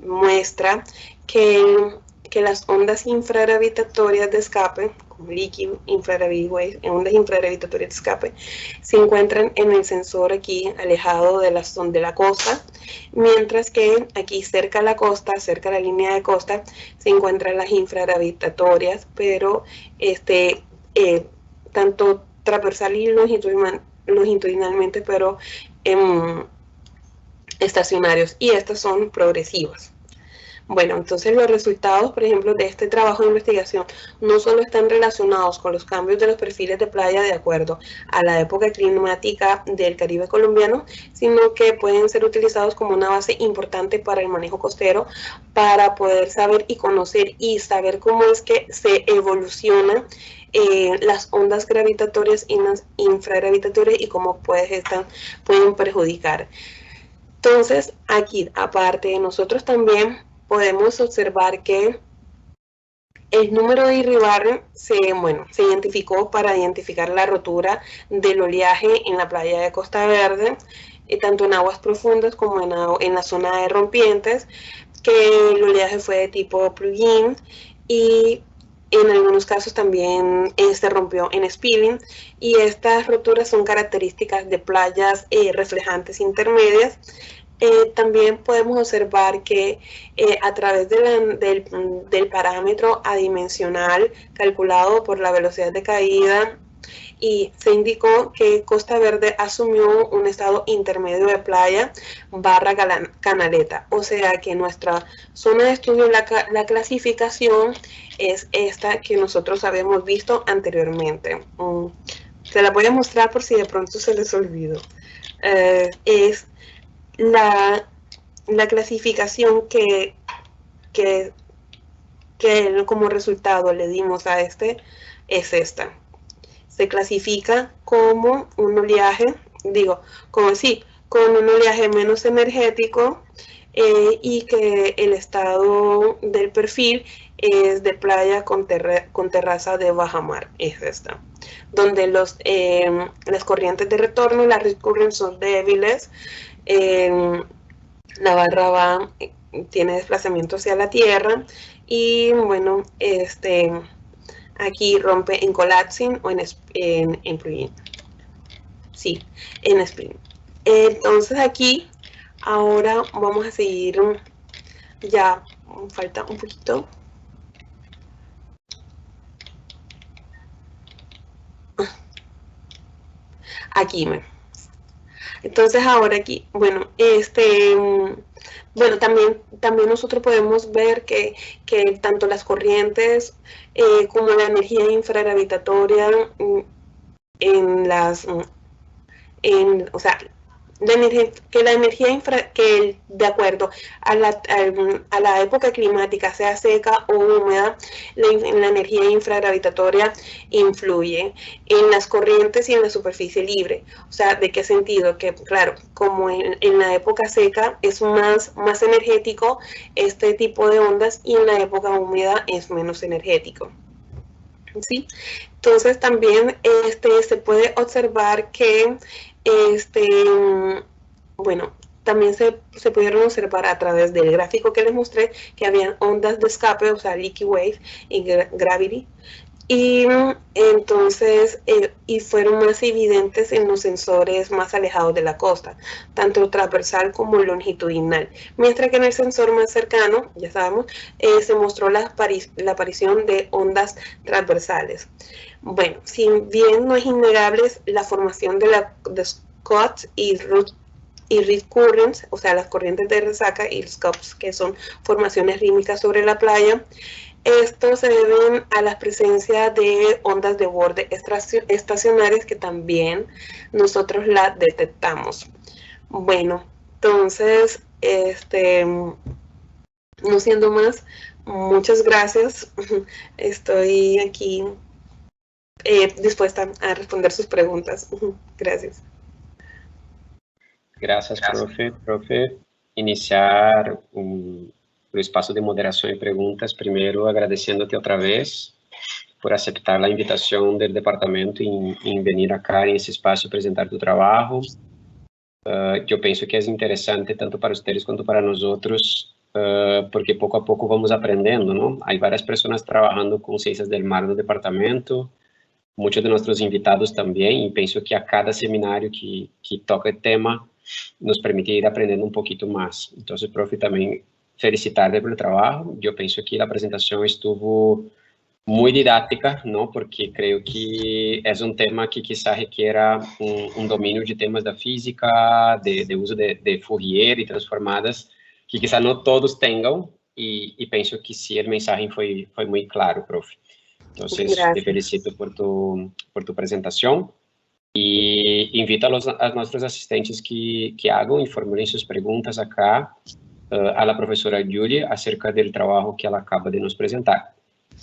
Speaker 3: muestra que las ondas infragravitatorias de escape, como leaky infragravity wave, ondas infragravitatorias de escape, se encuentran en el sensor aquí alejado de la costa, mientras que aquí cerca a la costa, cerca a la línea de costa, se encuentran las infragravitatorias, pero tanto transversal y longitudinalmente, pero estacionarios, y estas son progresivas. Bueno, entonces los resultados, por ejemplo, de este trabajo de investigación no solo están relacionados con los cambios de los perfiles de playa de acuerdo a la época climática del Caribe colombiano, sino que pueden ser utilizados como una base importante para el manejo costero, para poder saber y conocer y saber cómo es que se evolucionan las ondas gravitatorias y las infragravitatorias y cómo pueden perjudicar. Entonces, aquí, aparte de nosotros también podemos observar que el número de Irribarren se identificó para identificar la rotura del oleaje en la playa de Costa Verde. tanto en aguas profundas como en la zona de rompientes, que el oleaje fue de tipo plug-in y en algunos casos también se rompió en spilling, y estas roturas son características de playas reflejantes intermedias. También podemos observar que a través del parámetro adimensional calculado por la velocidad de caída, y se indicó que Costa Verde asumió un estado intermedio de playa barra canaleta, o sea que nuestra zona de estudio, la clasificación es esta que nosotros habíamos visto anteriormente. Se la voy a mostrar por si de pronto se les olvidó. Es la clasificación que como resultado le dimos a este, es esta. Se clasifica como un oleaje, con un oleaje menos energético, y que el estado del perfil es de playa con terraza de bajamar, es esta, donde las corrientes de retorno, las recurrents, son débiles, la barra tiene desplazamiento hacia la tierra, y bueno, aquí rompe en collapsing o en plugin. Sí, en spring. Entonces aquí, ahora vamos a seguir, ya falta un poquito. Aquí, entonces ahora aquí, bueno, también nosotros podemos ver que tanto las corrientes como la energía infragravitatoria o sea, de acuerdo a la época climática, sea seca o húmeda, la energía infragravitatoria influye en las corrientes y en la superficie libre. O sea, ¿de qué sentido? Que claro, como en la época seca es más energético este tipo de ondas, y en la época húmeda es menos energético. ¿Sí? Entonces también se puede observar que bueno, también se pudieron observar a través del gráfico que les mostré que habían ondas de escape, o sea, leaky wave y gravity, y entonces y fueron más evidentes en los sensores más alejados de la costa, tanto transversal como longitudinal, mientras que en el sensor más cercano, ya sabemos, se mostró la aparición de ondas transversales. Bueno, si bien no es innegable la formación de Scott y reed currents, o sea, las corrientes de resaca, y scops, que son formaciones rítmicas sobre la playa, estos se deben a la presencia de ondas de borde estacionarias que también nosotros las detectamos. Bueno, entonces, no siendo más, muchas gracias. Estoy aquí dispuesta a responder sus preguntas. Gracias.
Speaker 1: Gracias, profe. Iniciar o espaço de moderação e perguntas, primeiro agradecendo-te outra vez por aceitar a invitação do departamento em vir acá nesse espaço apresentar tu trabalho. Eu penso que é interessante tanto para vocês quanto para nós outros, porque pouco a pouco vamos aprendendo, não? Há várias pessoas trabalhando com ciências do mar no departamento, muitos de nossos invitados também, e penso que a cada seminário que toca o tema nos permite ir aprendendo um pouquinho mais. Então, profe, também felicitar-te pelo trabalho. Eu penso que a apresentação estuvo muito didática, não? Porque creio que é um tema que quizá requiera um domínio de temas da física, de uso de Fourier e transformadas, que quizá não todos tenham, e penso que sim, a mensagem foi muito claro, profe. Então, te felicito por tu apresentação. E invito a nossos assistentes que hagam e formulem suas perguntas acá a professora Julia acerca do trabalho que ela acaba de nos apresentar.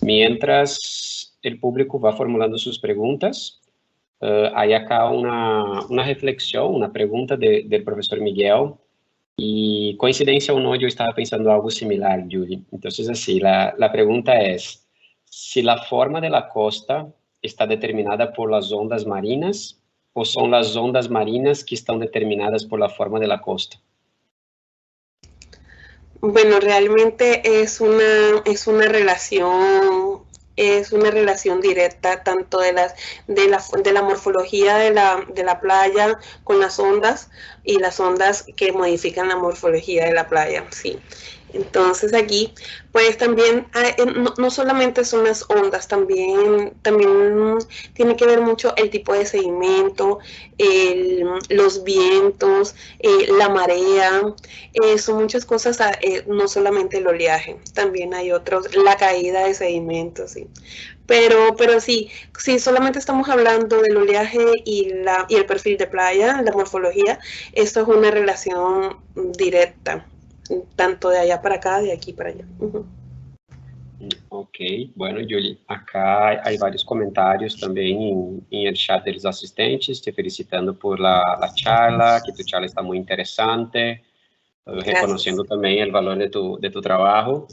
Speaker 1: Mientras o público vai formulando suas perguntas, há acá uma reflexão, uma pergunta do professor Miguel, e coincidência ou não, eu estava pensando algo similar, Julia. Então, assim, a pergunta é: se a forma da costa está determinada por las ondas marinas o son las ondas marinas que están determinadas por la forma de la costa?
Speaker 3: Bueno, realmente es una relación directa tanto de la morfología de la playa con las ondas y las ondas que modifican la morfología de la playa, sí. Entonces aquí, pues también, no solamente son las ondas, también tiene que ver mucho el tipo de sedimento, los vientos, la marea, son muchas cosas, no solamente el oleaje, también hay otros, la caída de sedimentos, sí. Pero sí, solamente estamos hablando del oleaje y el perfil de playa, la morfología, esto es una relación directa, tanto de allá para acá, de aquí para allá.
Speaker 1: Ok, bueno, Julie, acá hay varios comentarios también en el chat de los asistentes, te felicitando por la charla, que tu charla está muy interesante, reconociendo también el valor de tu trabajo.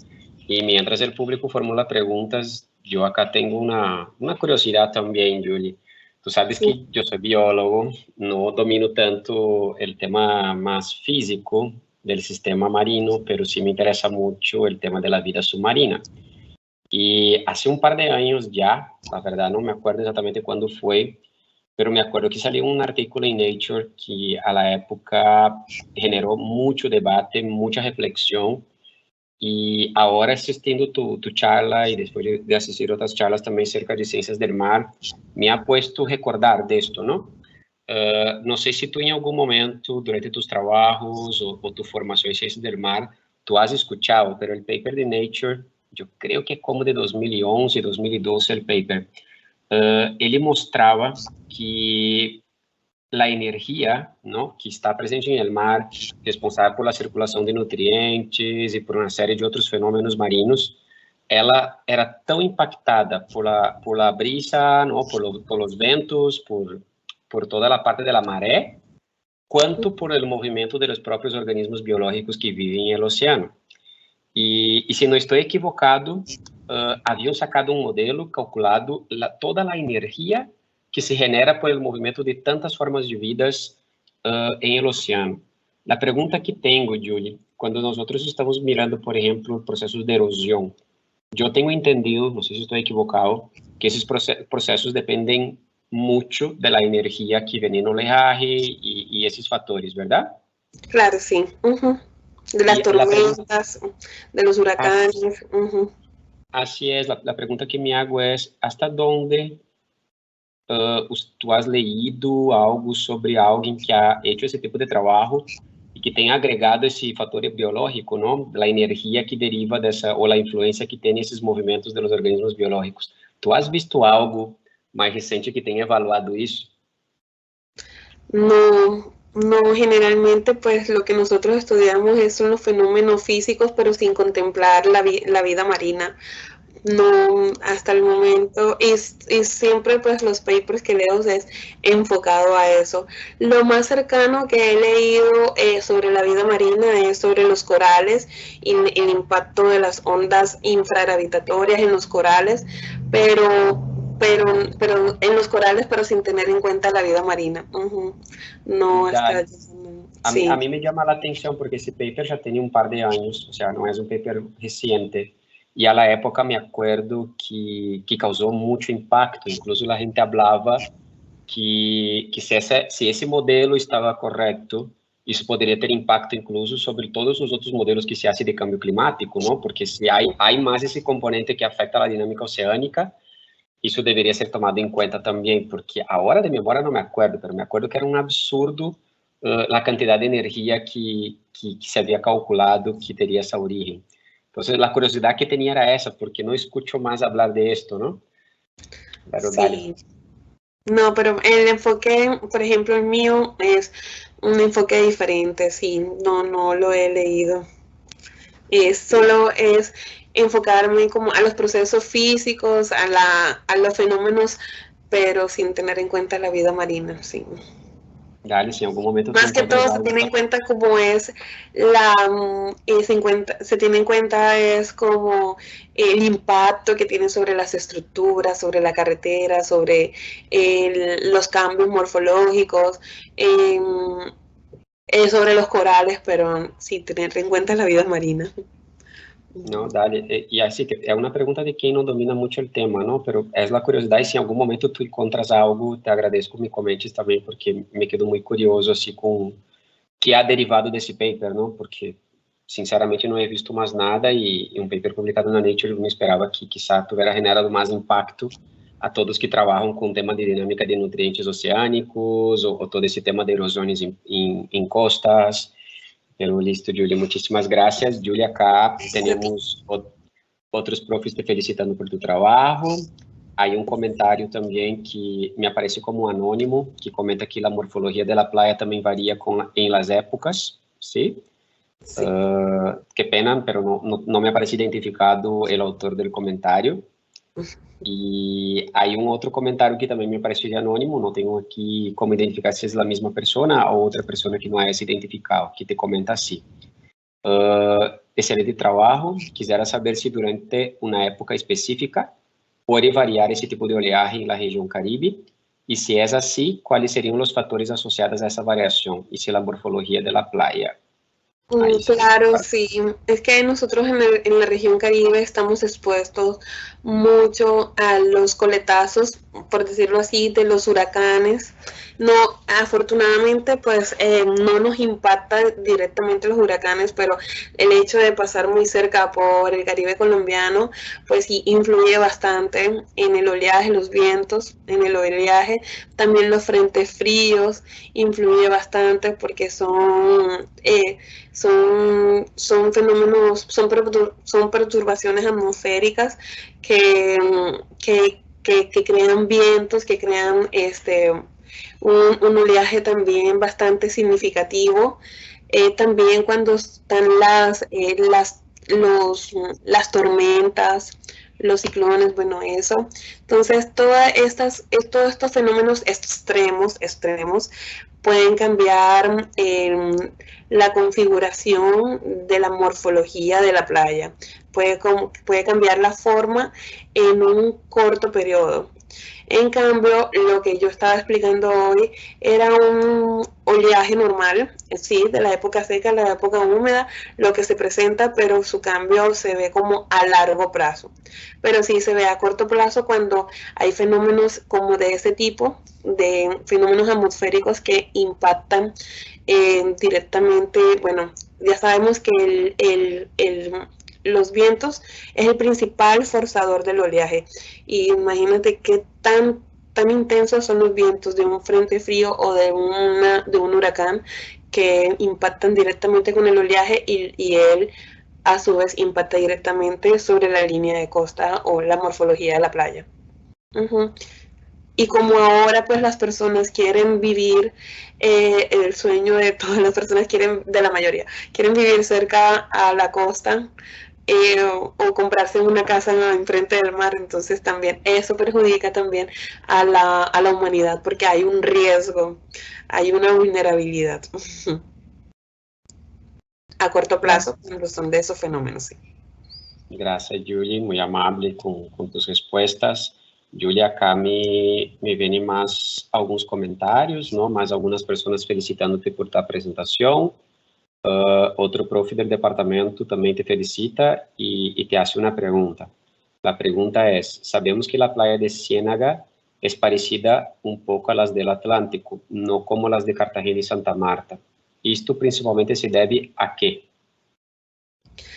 Speaker 1: Y mientras el público formula preguntas, yo acá tengo una curiosidad también, Julie. Tú sabes que yo soy biólogo, no domino tanto el tema más físico del sistema marino, pero sí me interesa mucho el tema de la vida submarina. Y hace un par de años ya, la verdad no me acuerdo exactamente cuándo fue, pero me acuerdo que salió un artículo en Nature que a la época generó mucho debate, mucha reflexión, y ahora asistiendo tu charla y después de asistir otras charlas también cerca de ciencias del mar, me ha puesto a recordar de esto, ¿no? No sé si tú en algún momento durante tus trabajos o tu formación en ciencias del mar, tú has escuchado, pero el paper de Nature, yo creo que como de 2011, 2012 el paper, ele mostrava que a energia, ¿no?, que está presente en el mar, responsável por la circulação de nutrientes e por uma série de outros fenômenos marinos, ela era tão impactada por la brisa, ¿no?, por los ventos, por toda a parte da maré, quanto por el movimento de los próprios organismos biológicos que vivem en el océano. E se não estou equivocado, haviam sacado um modelo calculado toda a energia que se genera por el movimento de tantas formas de vidas em el océano. A pergunta que tenho, Julie, quando nós estamos mirando, por exemplo, processos de erosão, eu tenho entendido, não sei se estou equivocado, que esses processos dependem muito da energia que vem no oleaje e esses fatores, verdade?
Speaker 3: Claro, sí. De las tormentas, de los huracanes.
Speaker 1: Así es, la pregunta que me hago es, ¿hasta dónde tú has leído algo sobre alguien que ha hecho ese tipo de trabajo y que tenha agregado esse fator biológico, ¿no?, la energia que deriva dessa, ou a influência que tem esses movimentos de los organismos biológicos? ¿Tú has visto algo mais recente que tenha evaluado isso?
Speaker 3: No, generalmente pues lo que nosotros estudiamos son los fenómenos físicos, pero sin contemplar la vida marina. No, hasta el momento, y siempre pues los papers que leo es enfocado a eso. Lo más cercano que he leído sobre la vida marina es sobre los corales y el impacto de las ondas infragravitatorias en los corales, pero en los corales, pero sin tener en cuenta la vida marina. No está...
Speaker 1: Sí. A mí me llama la atención porque ese paper ya tiene un par de años, o sea, no es un paper reciente. E a la época me acuerdo que causou muito impacto, incluso a gente falava que se esse modelo estava correto, isso poderia ter impacto incluso sobre todos os outros modelos que se hacen de câmbio climático, não? Porque se há mais esse componente que afeta a dinâmica oceânica, isso deveria ser tomado em conta também, porque a hora de memória não me acuerdo, mas me acuerdo que era um absurdo a quantidade de energia que se havia calculado que teria essa origem. Entonces, la curiosidad que tenía era esa, porque no escucho más hablar de esto, ¿no? Pero
Speaker 3: sí.
Speaker 1: Dale.
Speaker 3: No, pero el enfoque, por ejemplo, el mío es un enfoque diferente, sí, no lo he leído. Solo es enfocarme como a los procesos físicos, a los fenómenos, pero sin tener en cuenta la vida marina, sí.
Speaker 1: Dale, si en algún momento tú
Speaker 3: Más que todo
Speaker 1: encuentras
Speaker 3: se
Speaker 1: algo.
Speaker 3: tiene en cuenta como es se tiene en cuenta es como el impacto que tiene sobre las estructuras, sobre la carretera, sobre los cambios morfológicos, sobre los corales, pero sí tener en cuenta la vida marina.
Speaker 1: No, dale. Y así que es una pregunta de quien no domina mucho el tema, ¿no? Pero es la curiosidad y si en algún momento tú encuentras algo, te agradezco me comentes también porque me quedo muy curioso así con que ha derivado desse paper, ¿no? Porque sinceramente não he visto mais nada e um paper publicado na Nature eu me esperava que quizá tivesse generado mais impacto a todos que trabalham com o tema de dinâmica de nutrientes oceânicos ou todo esse tema de erosões em costas. Pero listo, Julia, muchísimas gracias. Julia, acá temos outros profs te felicitando por tu trabalho. Aí um comentário também que me aparece como anônimo, que comenta que a morfologia da praia também varia em las épocas, ¿sí?
Speaker 3: Sí.
Speaker 1: Qué pena, pero no me aparece identificado o autor do comentário. E aí um outro comentário que também me apareceu anônimo, não tenho aqui como identificar se é a mesma pessoa ou outra pessoa que não é identificada, que te comenta assim. Excelente trabalho, quisera saber se durante uma época específica pode variar esse tipo de oleagem na região Caribe, e se é assim, quais seriam os fatores associados a essa variação, e se a morfologia da praia.
Speaker 3: Claro, sí. Es que nosotros en la región Caribe estamos expuestos mucho a los coletazos, por decirlo así, de los huracanes. No, afortunadamente, pues no nos impacta directamente los huracanes, pero el hecho de pasar muy cerca por el Caribe colombiano, pues sí influye bastante en el oleaje, los vientos, en el oleaje. También los frentes fríos influye bastante porque son fenómenos, son perturbaciones atmosféricas que crean vientos, que crean un oleaje también bastante significativo. También cuando están las tormentas, los ciclones, bueno, eso. Entonces, todos estos fenómenos extremos pueden cambiar la configuración de la morfología de la playa. Puede cambiar la forma en un corto periodo. En cambio, lo que yo estaba explicando hoy era un oleaje normal, sí, de la época seca a la época húmeda, lo que se presenta, pero su cambio se ve como a largo plazo. Pero sí se ve a corto plazo cuando hay fenómenos como de ese tipo, de fenómenos atmosféricos que impactan directamente. Bueno, ya sabemos que los vientos es el principal forzador del oleaje. Y imagínate qué tan intensos son los vientos de un frente frío o de un huracán que impactan directamente con el oleaje y él a su vez impacta directamente sobre la línea de costa o la morfología de la playa. Y como ahora pues las personas quieren vivir, el sueño de todas las personas de la mayoría, quieren vivir cerca a la costa, o comprarse una casa enfrente del mar, entonces también eso perjudica también a la humanidad porque hay un riesgo, hay una vulnerabilidad a corto plazo cuando son de esos fenómenos. Sí.
Speaker 1: Gracias, Julie, muy amable con tus respuestas. Julia, acá me vienen más algunos comentarios, ¿no? Más algunas personas felicitándote por tu presentación. Outro prof do departamento também te felicita e te hace uma pergunta. A pergunta é: sabemos que a praia de Ciénaga é parecida um pouco a las del Atlántico, não como las de Cartagena e Santa Marta. Isto principalmente se deve a quê?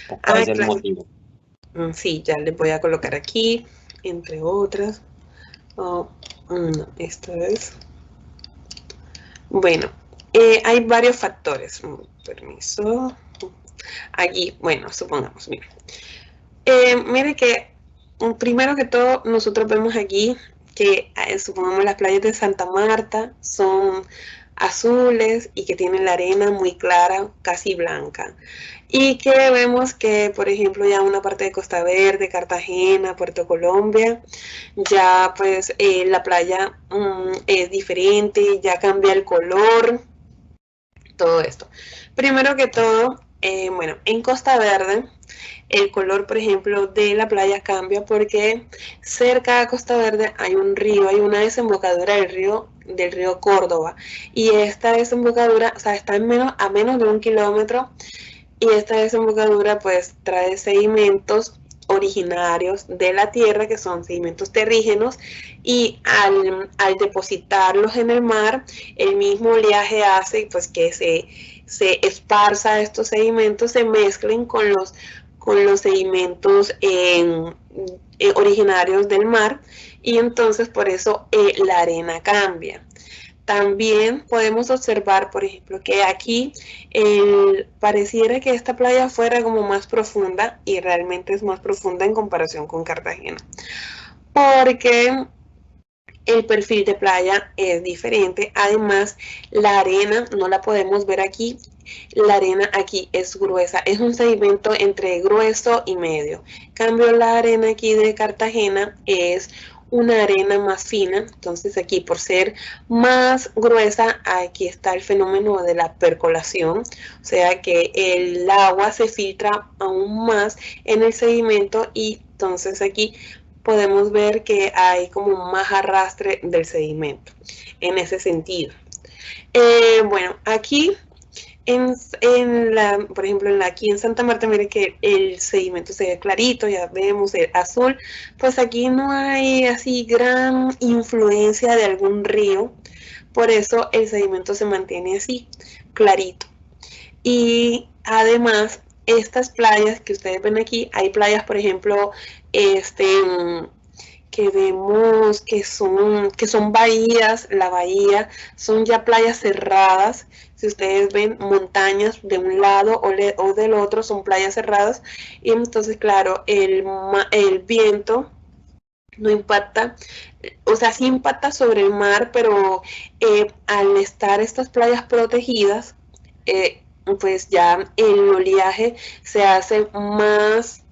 Speaker 1: ¿Cuál es el motivo?
Speaker 3: Sí, ya les voy a colocar aquí, entre otras. Esto es. Bueno, hay varios factores. Permiso. Aquí, bueno, supongamos, mire. Mire que primero que todo nosotros vemos aquí que supongamos las playas de Santa Marta son azules y que tienen la arena muy clara, casi blanca. Y que vemos que, por ejemplo, ya una parte de Costa Verde, Cartagena, Puerto Colombia, ya pues la playa es diferente, ya cambia el color, todo esto. Primero que todo, bueno, en Costa Verde, el color, por ejemplo, de la playa cambia porque cerca de Costa Verde hay un río, hay una desembocadura del río Córdoba. Y esta desembocadura, o sea, está a menos de 1 kilómetro, y esta desembocadura pues trae sedimentos originarios de la tierra, que son sedimentos terrígenos, y al depositarlos en el mar, el mismo oleaje hace pues que se esparza estos sedimentos, se mezclen con los sedimentos originarios del mar, y entonces por eso la arena cambia. También podemos observar, por ejemplo, que aquí pareciera que esta playa fuera como más profunda, y realmente es más profunda en comparación con Cartagena, porque el perfil de playa es diferente. Además, la arena no la podemos ver aquí. La arena aquí es gruesa, es un sedimento entre grueso y medio. En cambio, la arena aquí de Cartagena es una arena más fina. Entonces aquí, por ser más gruesa, aquí está el fenómeno de la percolación, o sea que el agua se filtra aún más en el sedimento, y entonces aquí podemos ver que hay como más arrastre del sedimento en ese sentido. Bueno, aquí por ejemplo, aquí en Santa Marta, miren que el sedimento se ve clarito, ya vemos el azul. Pues aquí no hay así gran influencia de algún río, por eso el sedimento se mantiene así, clarito. Y además, estas playas que ustedes ven aquí, hay playas, por ejemplo, que vemos que son bahías. La bahía son ya playas cerradas. Si ustedes ven montañas de un lado o del otro, son playas cerradas, y entonces claro, el viento no impacta, o sea, sí impacta sobre el mar, pero al estar estas playas protegidas, pues ya el oleaje se hace más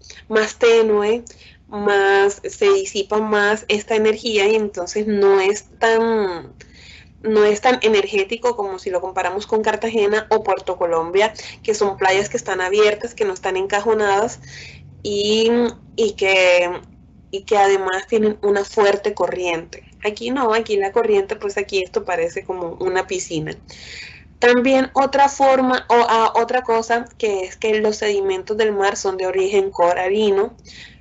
Speaker 3: tenue, se disipa más esta energía, y entonces no es tan energético como si lo comparamos con Cartagena o Puerto Colombia, que son playas que están abiertas, que no están encajonadas, y que además tienen una fuerte corriente. Aquí no, aquí la corriente, pues aquí esto parece como una piscina. También otra cosa, que es que los sedimentos del mar son de origen coralino,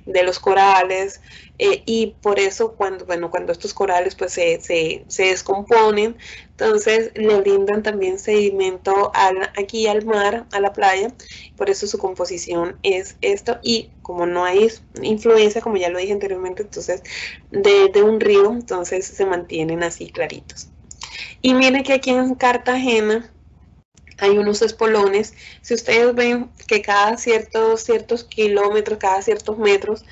Speaker 3: de los corales, y por eso cuando estos corales pues se descomponen, entonces le brindan también sedimento aquí al mar, a la playa. Por eso su composición es esto, y como no hay influencia, como ya lo dije anteriormente, entonces de un río, entonces se mantienen así claritos. Y miren que aquí en Cartagena hay unos espolones. Si ustedes ven que cada ciertos kilómetros, cada ciertos metros,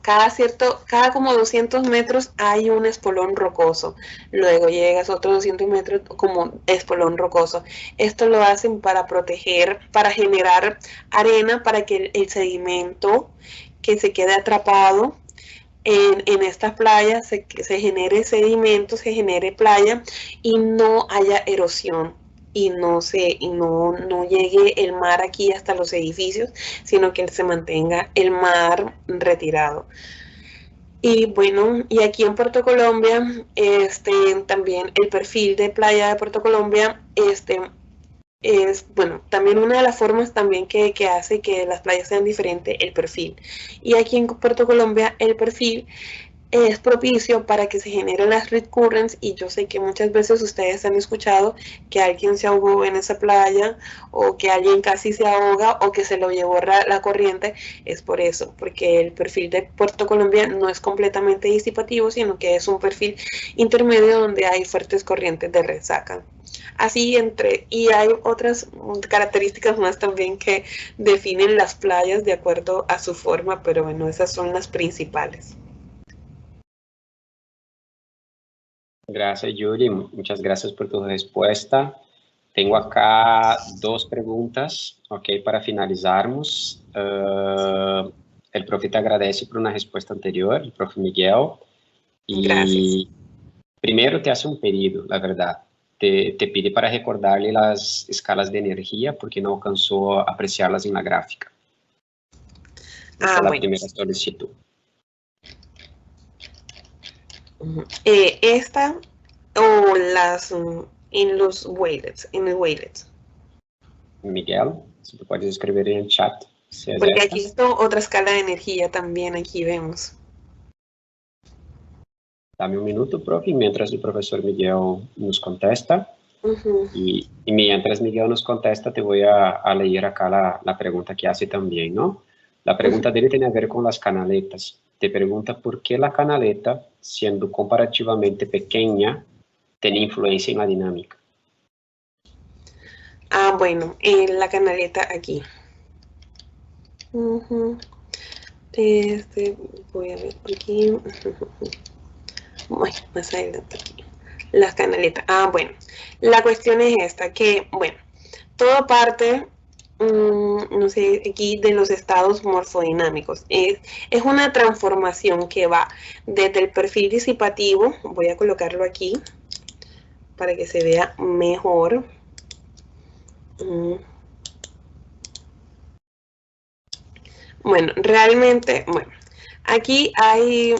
Speaker 3: cada como 200 metros hay un espolón rocoso. Luego llegas a otros 200 metros como espolón rocoso. Esto lo hacen para proteger, para generar arena, para que el sedimento que se quede atrapado en estas playas se genere sedimento, se genere playa, y no haya erosión, y no llegue el mar aquí hasta los edificios, sino que se mantenga el mar retirado. Y bueno, y aquí en Puerto Colombia, también el perfil de playa de Puerto Colombia, es, bueno, también una de las formas también que hace que las playas sean diferentes, el perfil. Y aquí en Puerto Colombia el perfil es propicio para que se generen las red currents, y yo sé que muchas veces ustedes han escuchado que alguien se ahogó en esa playa, o que alguien casi se ahoga, o que se lo llevó la corriente. Es por eso, porque el perfil de Puerto Colombia no es completamente disipativo, sino que es un perfil intermedio donde hay fuertes corrientes de resaca. Así y hay otras características más también que definen las playas de acuerdo a su forma, pero bueno, esas son las principales.
Speaker 1: Gracias, Yuri. Muchas gracias por tu respuesta. Tengo acá 2 preguntas, ok, para finalizarmos. el profe te agradece por una respuesta anterior, el profe Miguel. Y
Speaker 3: Gracias.
Speaker 1: primero te hace un pedido, la verdad. Te pide para recordarle las escalas de energía porque no alcanzó a apreciarlas en la gráfica. Esa es la
Speaker 3: Bueno.
Speaker 1: primera solicitud.
Speaker 3: Esta o las en los wailets, en el wailets.
Speaker 1: Miguel, si tú puedes escribir en el chat.
Speaker 3: Porque aquí está otra escala de energía también, aquí vemos.
Speaker 1: Dame un minuto, profe, mientras el profesor Miguel nos contesta. Y mientras Miguel nos contesta, te voy a leer acá la pregunta que hace también, ¿no? La pregunta dele tiene a ver con las canaletas. Te pregunta por qué la canaleta, siendo comparativamente pequeña, tiene influencia en la dinámica.
Speaker 3: Bueno, la canaleta aquí. Voy a ver aquí. Bueno, más adelante aquí. Las canaletas. Bueno. La cuestión es esta, que, bueno, todo parte, no sé, aquí de los estados morfodinámicos. Es una transformación que va desde el perfil disipativo, voy a colocarlo aquí para que se vea mejor. Bueno, realmente, bueno, aquí hay...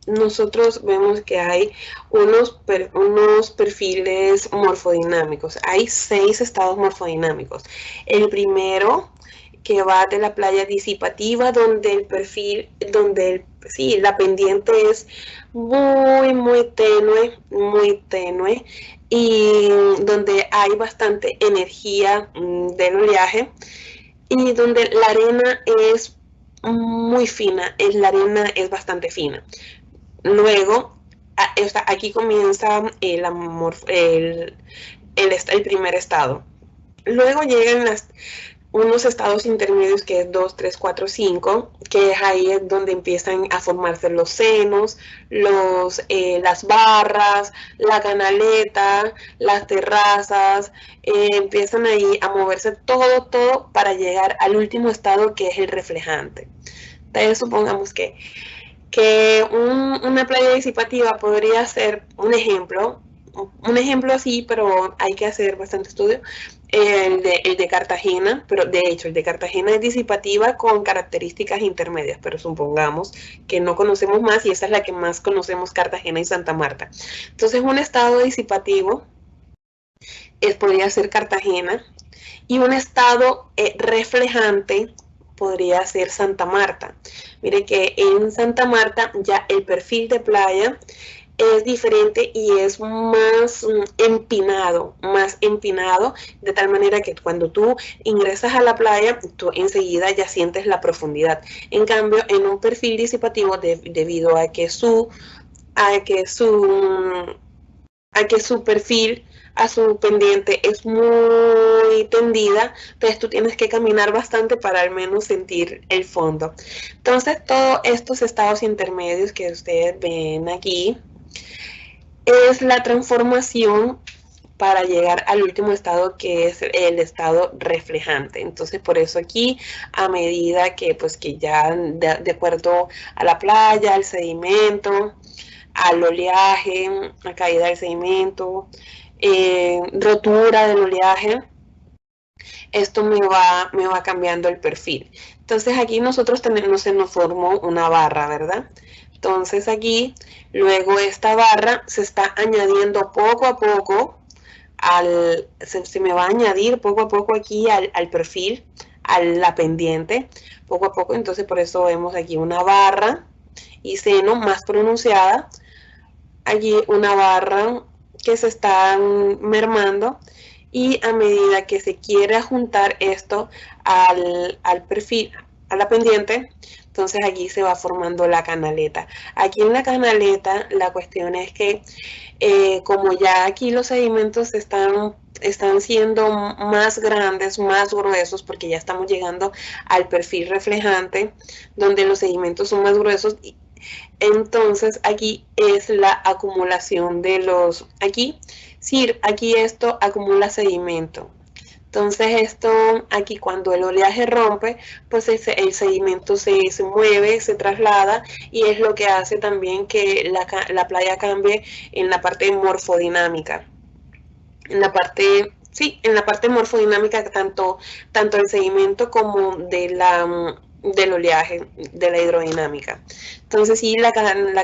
Speaker 3: Nosotros vemos que hay unos perfiles morfodinámicos. Hay 6 estados morfodinámicos. El primero, que va de la playa disipativa, donde el perfil, la pendiente es muy tenue, y donde hay bastante energía del oleaje, y donde la arena es muy fina, la arena es bastante fina. Luego, aquí comienza el primer estado. Luego llegan unos estados intermedios que es 2, 3, 4, 5, que es ahí donde empiezan a formarse los senos, las barras, la canaleta, las terrazas, empiezan ahí a moverse todo para llegar al último estado, que es el reflejante. Entonces supongamos que una playa disipativa podría ser un ejemplo así, pero hay que hacer bastante estudio, el de Cartagena, pero de hecho el de Cartagena es disipativa con características intermedias, pero supongamos que no conocemos más y esa es la que más conocemos, Cartagena y Santa Marta. Entonces un estado disipativo podría ser Cartagena, y un estado reflejante podría ser Santa Marta. Mire que en Santa Marta ya el perfil de playa es diferente y es más empinado, de tal manera que cuando tú ingresas a la playa, tú enseguida ya sientes la profundidad. En cambio, en un perfil disipativo, debido a que su perfil, a su pendiente es muy tendida, entonces tú tienes que caminar bastante para al menos sentir el fondo. Entonces todos estos estados intermedios que ustedes ven aquí es la transformación para llegar al último estado, que es el estado reflejante. Entonces por eso aquí, a medida que ya de acuerdo a la playa, al sedimento, al oleaje, a caída del sedimento, rotura del oleaje, esto me va cambiando el perfil. Entonces aquí nosotros se nos formó una barra, ¿verdad? Entonces aquí, luego esta barra se está añadiendo poco a poco, se me va a añadir poco a poco aquí al perfil, a la pendiente, poco a poco. Entonces por eso vemos aquí una barra y seno más pronunciada, allí una barra que se está mermando, y a medida que se quiera juntar esto al perfil, a la pendiente, entonces aquí se va formando la canaleta. Aquí en la canaleta la cuestión es que como ya aquí los sedimentos están siendo más grandes, más gruesos, porque ya estamos llegando al perfil reflejante, donde los sedimentos son más gruesos. Entonces aquí es la acumulación de aquí esto acumula sedimento. Entonces esto aquí cuando el oleaje rompe, pues el sedimento se mueve, se traslada y es lo que hace también que la playa cambie en la parte morfodinámica. En la parte, sí, en la parte morfodinámica tanto el sedimento como del oleaje, de la hidrodinámica. Entonces sí, la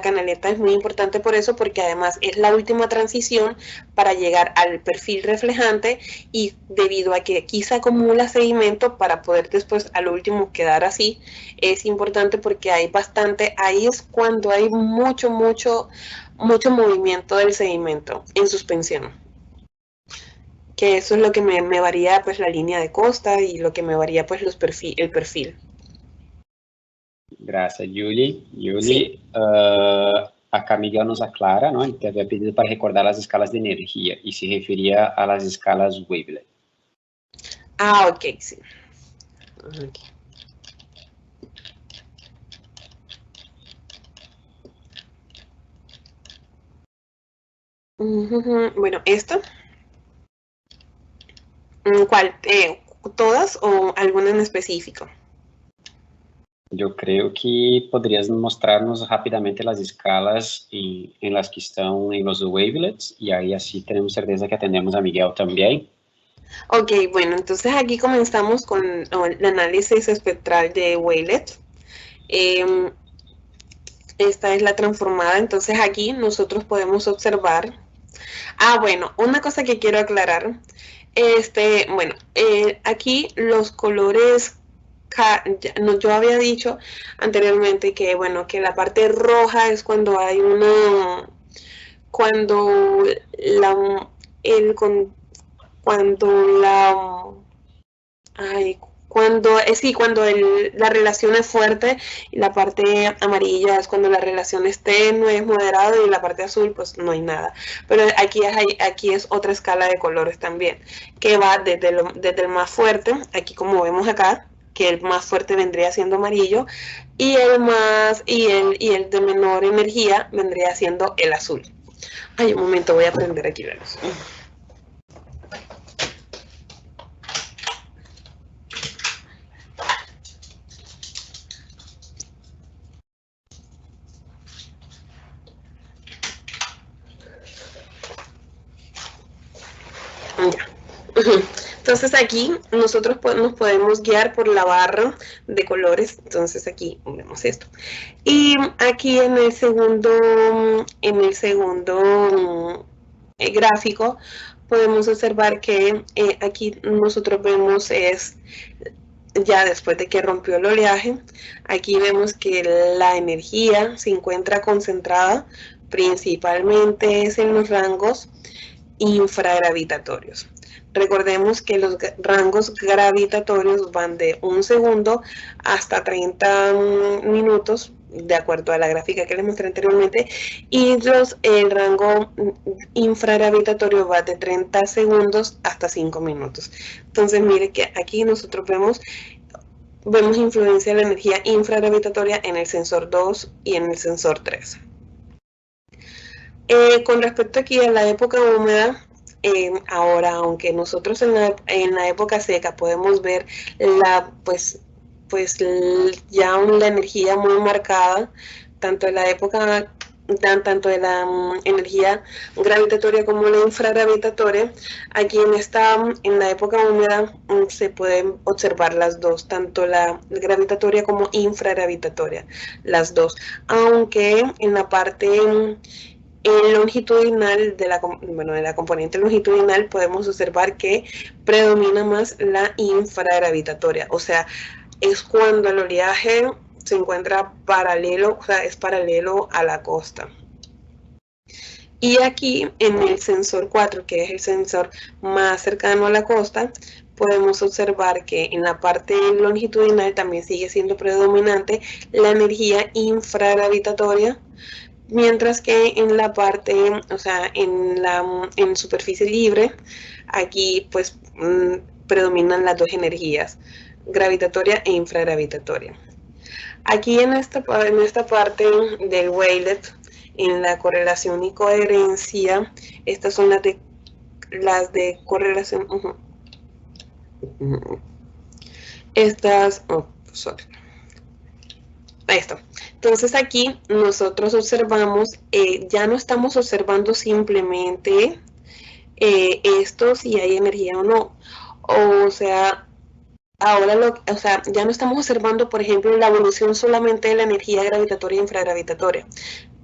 Speaker 3: canaleta es muy importante por eso, porque además es la última transición para llegar al perfil reflejante y debido a que aquí se acumula sedimento para poder después a lo último quedar así, es importante porque hay bastante, ahí es cuando hay mucho movimiento del sedimento en suspensión. Que eso es lo que me varía pues la línea de costa y lo que me varía pues el perfil.
Speaker 1: Gracias, Julie.
Speaker 3: Sí.
Speaker 1: Acá Miguel nos aclara, ¿no? Él te había pedido para recordar las escalas de energía y se refería a las escalas wavelet.
Speaker 3: Ah, ok, sí. Okay. Bueno, esto. ¿Cuál? ¿Todas o alguna en específico?
Speaker 1: Yo creo que podrías mostrarnos rápidamente las escalas en las que están en los wavelets y ahí así tenemos certeza que atendemos a Miguel también.
Speaker 3: Ok, bueno, entonces aquí comenzamos con el análisis espectral de wavelet. Esta es la transformada, entonces aquí nosotros podemos observar. Ah, bueno, una cosa que quiero aclarar. Bueno, aquí los colores, yo había dicho anteriormente que, bueno, que la parte roja es cuando hay cuando la, la relación es fuerte y la parte amarilla es cuando la relación es tenue, es moderada y la parte azul pues no hay nada. Pero aquí es otra escala de colores también, que va desde el más fuerte, aquí como vemos acá, que el más fuerte vendría siendo amarillo y el de menor energía vendría siendo el azul. Ay, un momento, voy a prender aquí la luz. Ya. Entonces aquí nosotros nos podemos guiar por la barra de colores. Entonces aquí vemos esto. Y aquí en el segundo gráfico podemos observar que aquí nosotros vemos es ya después de que rompió el oleaje, aquí vemos que la energía se encuentra concentrada principalmente en los rangos infragravitatorios. Recordemos que los rangos gravitatorios van de 1 segundo hasta 30 minutos, de acuerdo a la gráfica que les mostré anteriormente, y el rango infragravitatorio va de 30 segundos hasta 5 minutos. Entonces, mire que aquí nosotros vemos influencia de la energía infragravitatoria en el sensor 2 y en el sensor 3. Con respecto aquí a la época húmeda, ahora, aunque nosotros en la época seca podemos ver ya la energía muy marcada, tanto de la época, tanto de la energía gravitatoria como la infragravitatoria, aquí en la época húmeda se pueden observar las dos, tanto la gravitatoria como infragravitatoria, las dos, aunque en la parte longitudinal de la componente longitudinal podemos observar que predomina más la infragravitatoria, o sea, es cuando el oleaje se encuentra paralelo, o sea, es paralelo a la costa. Y aquí en el sensor 4, que es el sensor más cercano a la costa, podemos observar que en la parte longitudinal también sigue siendo predominante la energía infragravitatoria, mientras que en la parte, o sea, en superficie libre, aquí pues predominan las dos energías, gravitatoria e infragravitatoria. Aquí en esta parte del wavelet, en la correlación y coherencia, estas son las de correlación. estas, esto. Entonces aquí nosotros observamos, ya no estamos observando simplemente esto, si hay energía o no. O sea, ahora ya no estamos observando, por ejemplo, la evolución solamente de la energía gravitatoria e infragravitatoria.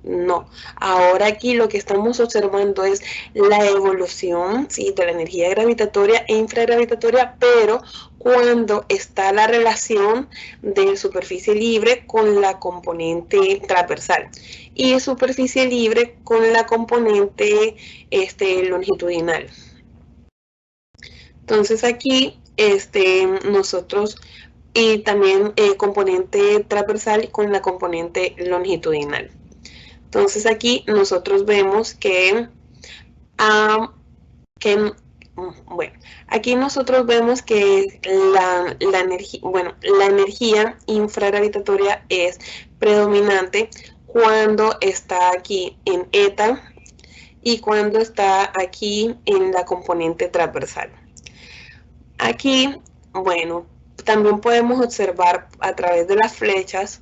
Speaker 3: No, ahora aquí lo que estamos observando es la evolución, ¿sí?, de la energía gravitatoria e infragravitatoria, pero cuando está la relación de superficie libre con la componente transversal y superficie libre con la componente longitudinal. Entonces aquí nosotros, y también componente transversal con la componente longitudinal. Entonces aquí nosotros vemos que, bueno, aquí nosotros vemos que la energía infragravitatoria es predominante cuando está aquí en eta y cuando está aquí en la componente transversal. Aquí, bueno, también podemos observar a través de las flechas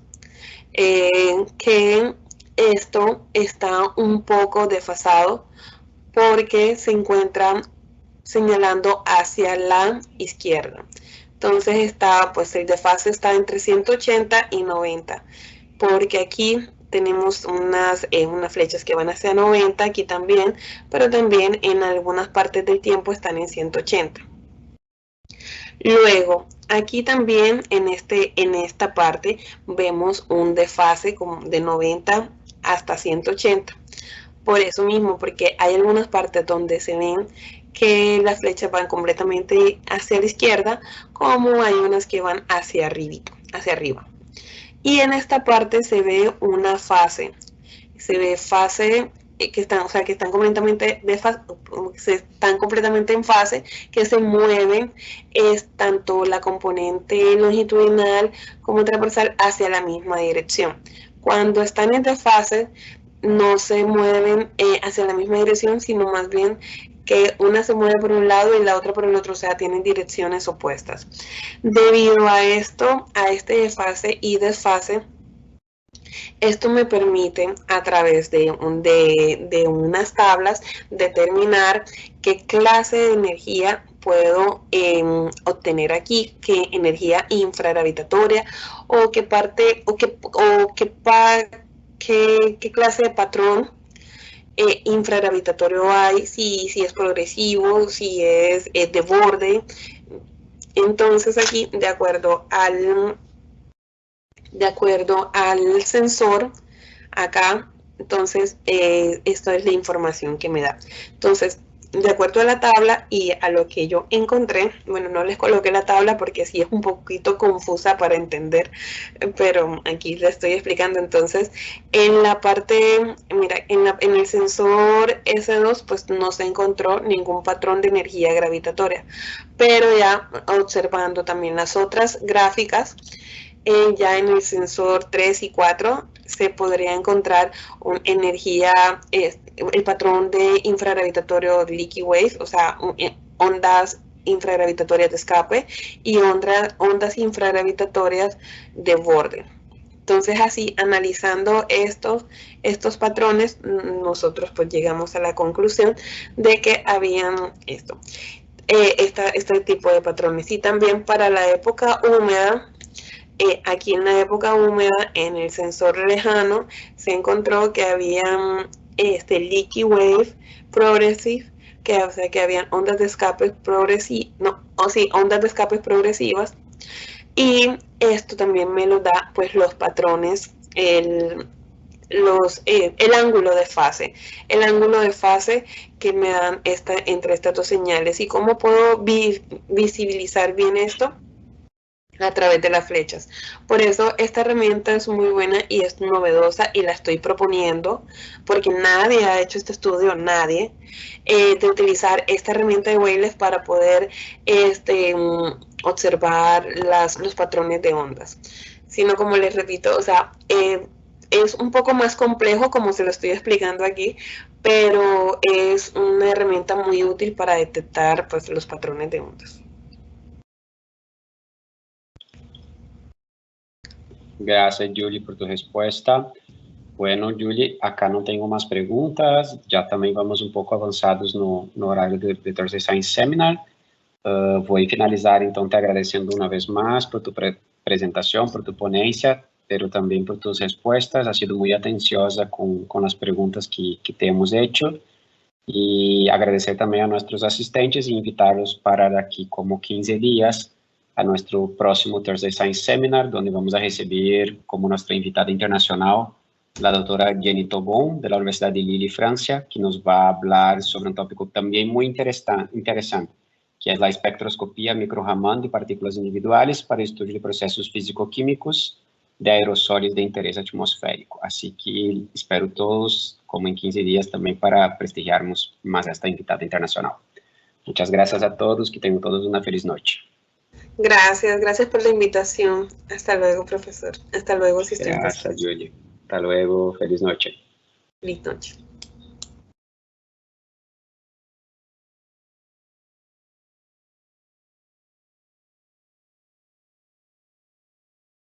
Speaker 3: que esto está un poco desfasado porque se encuentra señalando hacia la izquierda. Entonces está, pues el desfase está entre 180 y 90, porque aquí tenemos unas flechas que van hacia 90, aquí también, pero también en algunas partes del tiempo están en 180. Luego, aquí también en esta parte vemos un desfase de 90 hasta 180. Por eso mismo, porque hay algunas partes donde se ven que las flechas van completamente hacia la izquierda, como hay unas que van hacia arriba. Y en esta parte se ve una fase, que están completamente en fase, que se mueven tanto la componente longitudinal como transversal hacia la misma dirección. Cuando están en desfase, no se mueven hacia la misma dirección, sino más bien que una se mueve por un lado y la otra por el otro, o sea, tienen direcciones opuestas. Debido a esto, a este desfase y desfase, esto me permite, a través de unas tablas, determinar qué clase de energía puedo obtener aquí, qué energía infragravitatoria o qué clase de patrón infragravitatorio hay, si es progresivo, si es de borde. Entonces aquí, de acuerdo al sensor, acá, entonces esto es la información que me da. Entonces, de acuerdo a la tabla y a lo que yo encontré, bueno, no les coloqué la tabla porque sí es un poquito confusa para entender, pero aquí les estoy explicando. Entonces, en la parte, mira, en el sensor S2, pues no se encontró ningún patrón de energía gravitatoria, pero ya observando también las otras gráficas, ya en el sensor 3 y 4 se podría encontrar el patrón de infragravitatorio leaky wave, o sea, ondas infragravitatorias de escape y ondas infragravitatorias de borde. Entonces, así, analizando estos patrones, nosotros pues llegamos a la conclusión de que habían este tipo de patrones. Y también para la época húmeda, aquí en la época húmeda, en el sensor lejano, se encontró que habían leaky wave progressive, o sea que habían ondas de escape ondas de escape progresivas, y esto también me lo da pues los patrones, el ángulo de fase. El ángulo de fase que me dan entre estas dos señales. ¿Y cómo puedo visibilizar bien esto? A través de las flechas. Por eso esta herramienta es muy buena y es novedosa, y la estoy proponiendo porque nadie ha hecho este estudio, nadie, de utilizar esta herramienta de Waveless para poder observar los patrones de ondas. Sino, como les repito, o sea, es un poco más complejo como se lo estoy explicando aquí, pero es una herramienta muy útil para detectar pues los patrones de ondas.
Speaker 1: Gracias, Julie, por tu respuesta. Bueno, Julie, acá não tenho mais perguntas, já também vamos um pouco avançados no horário do Thursday Science Seminar. Vou finalizar, então, te agradecendo uma vez mais por tu apresentação, por tu ponência, pero também por tus respostas. Ha sido muito atenciosa com as perguntas que te hemos hecho. E agradecer também a nossos assistentes e invitá-los para daqui como 15 dias a nosso próximo Thursday Science Seminar, onde vamos a receber como nossa invitada internacional a doutora Jenny Tobon, da Universidade de Lille, França, que nos vai falar sobre um tópico também muito interessante, que é a espectroscopia micro-Raman de partículas individuais para estudo de processos físico-químicos de aerossóis de interesse atmosférico. Assim que espero todos, como em 15 dias, também para prestigiarmos mais esta invitada internacional. Muchas gracias a todos, que tenham todos uma feliz noite.
Speaker 3: Gracias por la invitación. Hasta luego, profesor. Hasta luego, asistentes.
Speaker 1: Gracias, Julie. Hasta luego, feliz noche.
Speaker 3: Feliz noche.